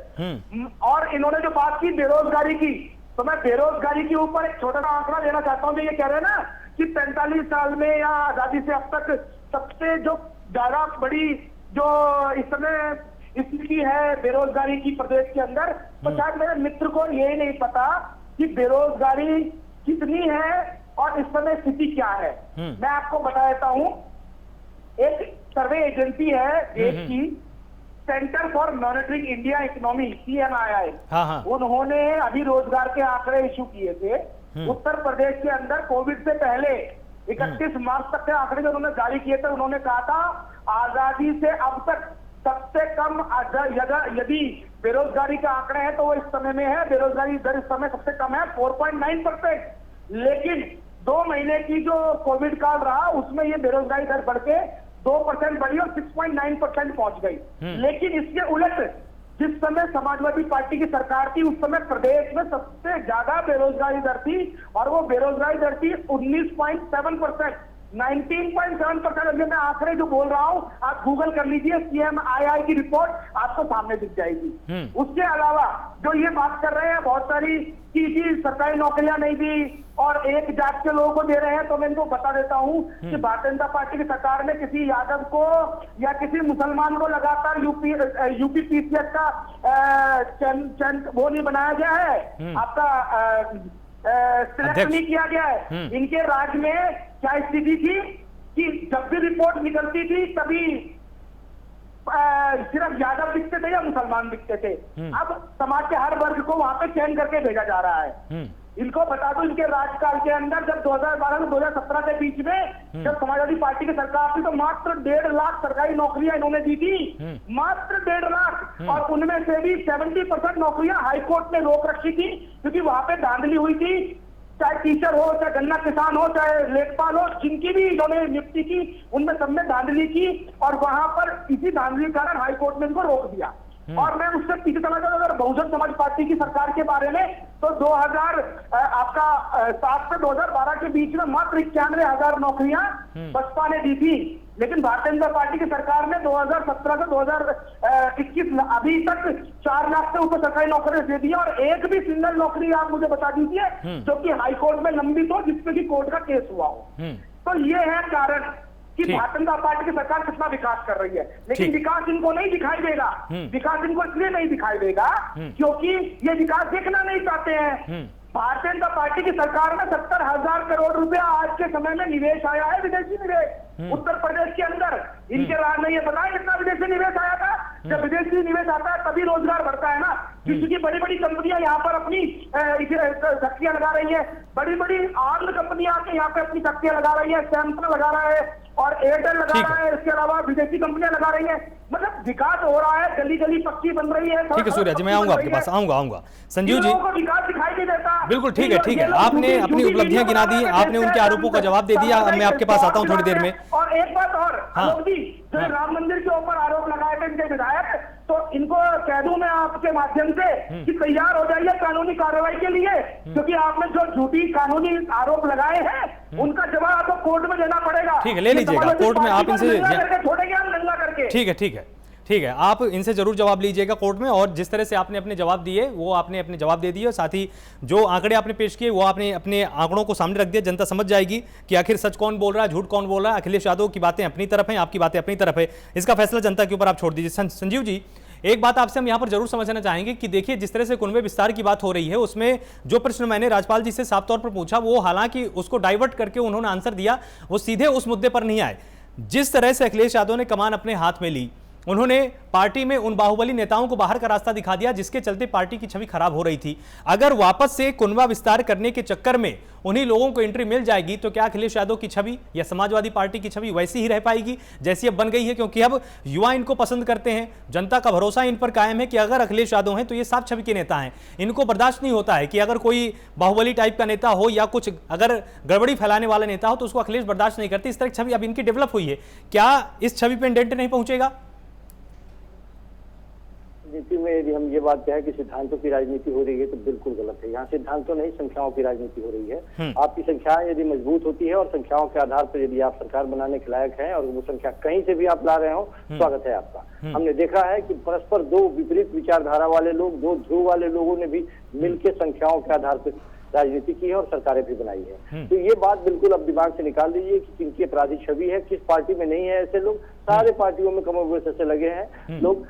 और इन्होंने जो बात की बेरोजगारी की, तो मैं बेरोजगारी के ऊपर एक छोटा सा आंकड़ा देना चाहता हूं। जो ये कह रहे हैं ना कि 45 साल में या आजादी से अब तक सबसे जो ज्यादा बड़ी जो इस समय स्थिति है बेरोजगारी की प्रदेश के अंदर, तो शायद मेरे मित्र को यही नहीं पता कि बेरोजगारी कितनी है और इस समय स्थिति क्या है। मैं आपको बता देता हूं, एक सर्वे एजेंसी है देश की, centre for monitoring India economy, CMII, उन्होंने अभी रोजगार के आंकड़े इशू किए थे। उत्तर प्रदेश के अंदर कोविड से पहले 31 मार्च तक के आंकड़े जो उन्होंने जारी किए थे, उन्होंने कहा था आजादी से अब तक सबसे कम यदि बेरोजगारी के आंकड़े हैं तो वो इस समय में है, बेरोजगारी दर इस समय सबसे कम है 4.9%। लेकिन 2 महीने की जो कोविड काल रहा उसमें ये बेरोजगारी दर बढ़ के 2% बढ़ी और 6.9% पहुंच गई। लेकिन इसके उलट जिस समय समाजवादी पार्टी की सरकार थी उस समय प्रदेश में सबसे ज्यादा बेरोजगारी दर थी और वो बेरोजगारी दर थी 19.7%, 19.7%। अभी मैं आंकड़े जो बोल रहा हूं आप गूगल कर लीजिए, CMII की रिपोर्ट आपको सामने दिख जाएगी। उसके अलावा जो ये बात कर रहे हैं बहुत सारी कि सरकारी नौकरियां नहीं दी और एक जात के लोगों को दे रहे हैं, तो मैं इनको बता देता हूं कि भारतीय जनता पार्टी की सरकार ने किसी यादव को या किसी मुसलमान को लगातार यूपी PCS का वो नहीं बनाया गया है, आपका सिलेक्ट नहीं किया गया है। इनके राज्य में क्या स्थिति थी कि जब भी रिपोर्ट निकलती थी तभी सिर्फ यादव दिखते थे या मुसलमान दिखते थे। अब समाज के हर वर्ग को वहां पे चयन करके भेजा जा रहा है। इनको बता दो, इनके राज्यकाल के अंदर जब 2012 से 2017 के बीच में जब समाजवादी पार्टी की सरकार थी तो मात्र 1.5 लाख सरकारी नौकरियां इन्होंने दी थी, मात्र 1.5 लाख। और उनमें से भी 70% नौकरियां हाईकोर्ट ने रोक रखी थी क्योंकि वहां पे धांधली हुई थी। चाहे टीचर हो, चाहे गन्ना किसान हो, चाहे लेखपाल हो, जिनकी भी इन्होंने नियुक्ति की उनमें सबने धांधली की और वहां पर इसी धांधली के कारण हाईकोर्ट ने इनको रोक दिया। और मैं उससे पीछे चला जाऊं अगर बहुजन समाज पार्टी की सरकार के बारे में, तो 2007 से 2012 के बीच में मात्र 91,000 नौकरियां बसपा ने दी थी। लेकिन भारतीय जनता पार्टी की सरकार ने 2017 से 2021 अभी तक 4 लाख से ऊपर सरकारी नौकरियां दे दी और एक भी सिंगल नौकरी आप मुझे बता दीजिए जो कि हाईकोर्ट में लंबित हो, जिसपे कि कोर्ट का केस हुआ हो। तो ये है कारण कि भारतीय जनता पार्टी की सरकार कितना विकास कर रही है। लेकिन विकास इनको नहीं दिखाई देगा। विकास इनको इसलिए नहीं दिखाई देगा क्योंकि ये विकास देखना नहीं चाहते हैं। भारतीय जनता पार्टी की सरकार में 70,000 करोड़ रुपया आज के समय में निवेश आया है, विदेशी निवेश उत्तर प्रदेश के अंदर। इनके राज में ये बताया कितना विदेशी निवेश आया था। जब विदेशी निवेश आता है तभी रोजगार बढ़ता है ना, क्योंकि बड़ी बड़ी कंपनियां यहाँ पर अपनी फैक्ट्रियां लगा रही है, बड़ी बड़ी आर्म कंपनियां आके यहाँ पे अपनी फैक्ट्रियां लगा रही है, सैमसंग लगा रहा है और एयरटेल लगा रहा है, इसके अलावा विदेशी कंपनियां लगा रही है। मतलब विकास हो रहा है, गली गली पक्की बन रही है। ठीक है सूर्या जी, मैं आऊंगा आपके पास, आऊंगा संजीव जी। विकास दिखाई नहीं देता। बिल्कुल ठीक है। आपने अपनी उपलब्धियां गिना दी, आपने उनके आरोपों का जवाब दे दिया। मैं आपके पास आता हूं थोड़ी देर में। और एक बात और, जो राम मंदिर के ऊपर आरोप लगाए थे इनके विधायक, तो इनको कह दूं मैं आपके माध्यम से कि तैयार हो जाइए कानूनी कार्रवाई के लिए, क्योंकि आपने जो झूठी कानूनी आरोप लगाए हैं उनका जवाब आपको कोर्ट में देना पड़ेगा। ठीक है, ले लीजिएगा कोर्ट में, आप इनसे छोड़ेंगे हम नंगा करके। ठीक है, आप इनसे जरूर जवाब लीजिएगा कोर्ट में। और जिस तरह से आपने अपने जवाब दिए वो आपने अपने जवाब दे दिए, और साथ ही जो आंकड़े आपने पेश किए वो आपने अपने आंकड़ों को सामने रख दिया। जनता समझ जाएगी कि आखिर सच कौन बोल रहा है, झूठ कौन बोल रहा है। अखिलेश यादव की बातें अपनी तरफ हैं, आपकी बातें अपनी तरफ है। इसका फैसला जनता के ऊपर आप छोड़ दीजिए। संजीव जी, एक बात आपसे हम यहां पर जरूर समझना चाहेंगे कि देखिए जिस तरह से कुनबे विस्तार की बात हो रही है उसमें जो प्रश्न मैंने राज्यपाल जी से साफ तौर पर पूछा वो हालांकि उसको डाइवर्ट करके उन्होंने आंसर दिया, वो सीधे उस मुद्दे पर नहीं आए। जिस तरह से अखिलेश यादव ने कमान अपने हाथ में ली, उन्होंने पार्टी में उन बाहुबली नेताओं को बाहर का रास्ता दिखा दिया जिसके चलते पार्टी की छवि खराब हो रही थी। अगर वापस से कुनबा विस्तार करने के चक्कर में उन्हीं लोगों को एंट्री मिल जाएगी तो क्या अखिलेश यादव की छवि या समाजवादी पार्टी की छवि वैसी ही रह पाएगी जैसी अब बन गई है? क्योंकि अब युवा इनको पसंद करते हैं, जनता का भरोसा इन पर कायम है कि अगर अखिलेश यादव हैं तो ये साफ छवि के नेता हैं। इनको बर्दाश्त नहीं होता है कि अगर कोई बाहुबली टाइप का नेता हो या कुछ अगर गड़बड़ी फैलाने वाला नेता हो तो उसको अखिलेश बर्दाश्त नहीं करती। इस तरह की छवि अब इनकी डेवलप हुई है, क्या इस छवि पर डेंट नहीं पहुंचेगा? राजनीति में यदि हम ये बात कहें कि सिद्धांतों की राजनीति हो रही है तो बिल्कुल गलत है। यहाँ सिद्धांतों नहीं, संख्याओं की राजनीति हो रही है। आपकी संख्याएं यदि मजबूत होती है और संख्याओं के आधार पर यदि आप सरकार बनाने के लायक हैं और वो संख्या कहीं से भी आप ला रहे हो, स्वागत है आपका। हमने देखा है कि परस्पर दो विपरीत विचारधारा वाले लोग, दो ध्रुव वाले लोगों ने भी मिलकर संख्याओं के आधार पर राजनीति की है और सरकारें भी बनाई है। तो ये बात बिल्कुल अब दिमाग से निकाल दीजिए कि किनकी अपराधी छवि है, किस पार्टी में नहीं है ऐसे लोग। सारे पार्टियों में कमर हुए से लगे हैं लोग।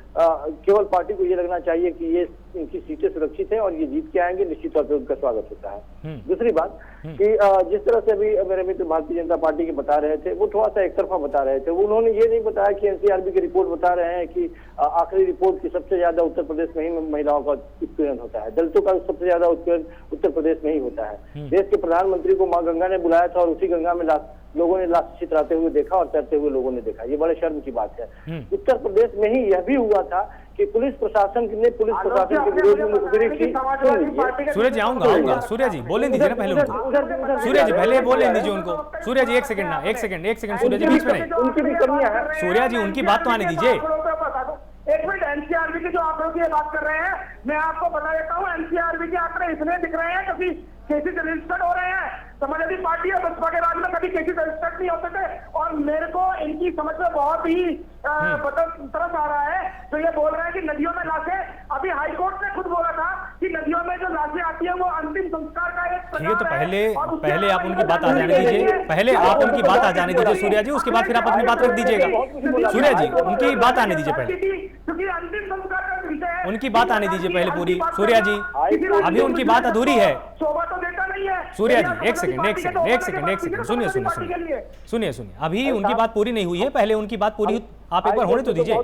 केवल पार्टी को ये लगना चाहिए कि ये इनकी सीटें सुरक्षित है और ये जीत के आएंगे, निश्चित तौर पर उनका स्वागत होता है। दूसरी बात कि जिस तरह से अभी मेरे मित्र भारतीय जनता पार्टी के बता रहे थे, वो थोड़ा सा एक तरफा बता रहे थे। उन्होंने ये नहीं बताया कि एनसीआरबी की रिपोर्ट बता रहे हैं कि आखिरी रिपोर्ट की सबसे ज्यादा उत्तर प्रदेश में ही महिलाओं का उत्पीड़न होता है, दलितों का सबसे ज्यादा उत्पीड़न उत्तर प्रदेश में ही होता है। देश के प्रधानमंत्री को माँ गंगा ने बुलाया था और उसी गंगा में लोगों ने लाश चित्राते हुए देखा और तैरते हुए लोगों ने देखा। ये बड़े शर्म की बात है। उत्तर प्रदेश में ही यह भी हुआ था कि पुलिस प्रशासन के विरोध में मुखबिरी की। सूर्य जी आऊंगा सूर्य जी बोले दीजिए ना पहले उनको, सूर्य जी पहले बोले दीजिए उनको। सूर्य जी एक सेकंड सूर्य जी बीच में नहीं, उनकी भी कमियां हैं। सूर्य जी उनकी बात तो आने दीजिए। एक मिनट, एनसीआरबी के जो आंकड़ों की बात कर रहे हैं, मैं आपको बता देता हूँ, एनसीआरबी के आंकड़े इसलिए दिख रहे हैं क्योंकि केसेस रजिस्टर्ड हो रहे हैं। समाजवादी पार्टी और बसपा के राज में कभी केसेस रजिस्टर्ड नहीं होते थे। और मेरे को इनकी समझ में बहुत ही तरस आ रहा है तो ये बोल रहे हैं कि नदियों में लाशें, अभी हाईकोर्ट ने खुद बोला था कि नदियों में जो लाशें आती है वो अंतिम संस्कार का एक ठीक है। तो पहले आप उनकी बात आ जाने दीजिए, पहले आप उनकी बात आ जाने दीजिए सूर्या जी, उसके बाद फिर आप अपनी बात रख दीजिएगा। सूर्या जी उनकी बात आने दीजिए, पहले क्योंकि अंतिम संस्कार का विषय है, उनकी बात आने दीजिए पहले पूरी। सूर्या जी अभी उनकी बात अधूरी है। शोभा तो देता नहीं है सूर्या जी एक सेकंड सुनिए, अभी उनकी बात पूरी नहीं हुई है, पहले उनकी बात पूरी आप एक बार होने तो दीजिए।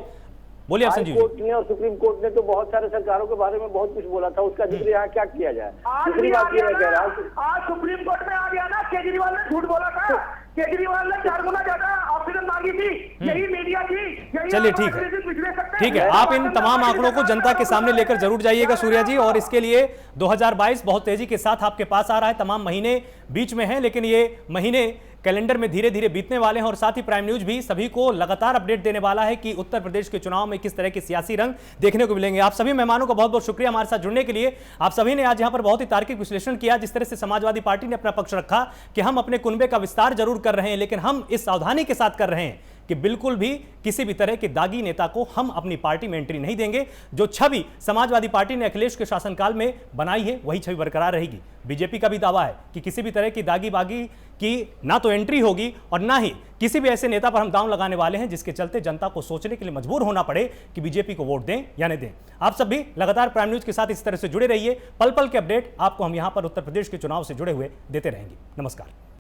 बोलिए आप संजीव। कोर्ट ने और सुप्रीम कोर्ट ने तो बहुत सारे सरकारों के बारे में बहुत कुछ बोला था, उसका जिक्र यहाँ क्या किया जाए। दूसरी बात ये कह रहा हूँ, आज सुप्रीम कोर्ट में आ गया ना, केजरीवाल ने झूठ बोला था, केजरीवाल ने 4 गुना ज्यादा ऑक्सीजन मांगी थी, यही मीडिया की। चलिए ठीक है, आप इन तमाम आंकड़ों को जनता के सामने लेकर जरूर जाइएगा सूर्या जी, और इसके लिए 2022 बहुत तेजी के साथ आपके पास आ रहा है। तमाम महीने बीच में हैं, लेकिन ये महीने कैलेंडर में धीरे धीरे बीतने वाले हैं और साथ ही प्राइम न्यूज भी सभी को लगातार अपडेट देने वाला है कि उत्तर प्रदेश के चुनाव में किस तरह के सियासी रंग देखने को मिलेंगे। आप सभी मेहमानों का बहुत बहुत शुक्रिया हमारे साथ जुड़ने के लिए। आप सभी ने आज यहां पर बहुत ही तार्किक विश्लेषण किया, जिस तरह से समाजवादी पार्टी ने अपना पक्ष रखा कि हम अपने कुनबे का विस्तार जरूर कर रहे हैं, लेकिन हम इस सावधानी के साथ कर रहे हैं कि बिल्कुल भी किसी भी तरह के दागी नेता को हम अपनी पार्टी में एंट्री नहीं देंगे। जो छवि समाजवादी पार्टी ने अखिलेश के शासनकाल में बनाई है वही छवि बरकरार रहेगी। बीजेपी का भी दावा है कि किसी भी तरह की दागी बागी की ना तो एंट्री होगी और ना ही किसी भी ऐसे नेता पर हम दांव लगाने वाले हैं जिसके चलते जनता को सोचने के लिए मजबूर होना पड़े कि बीजेपी को वोट दें या नहीं दें। आप सब भी लगातार प्राइम न्यूज के साथ इस तरह से जुड़े रहिए। पल पल के अपडेट आपको हम यहां पर उत्तर प्रदेश के चुनाव से जुड़े हुए देते रहेंगे। नमस्कार।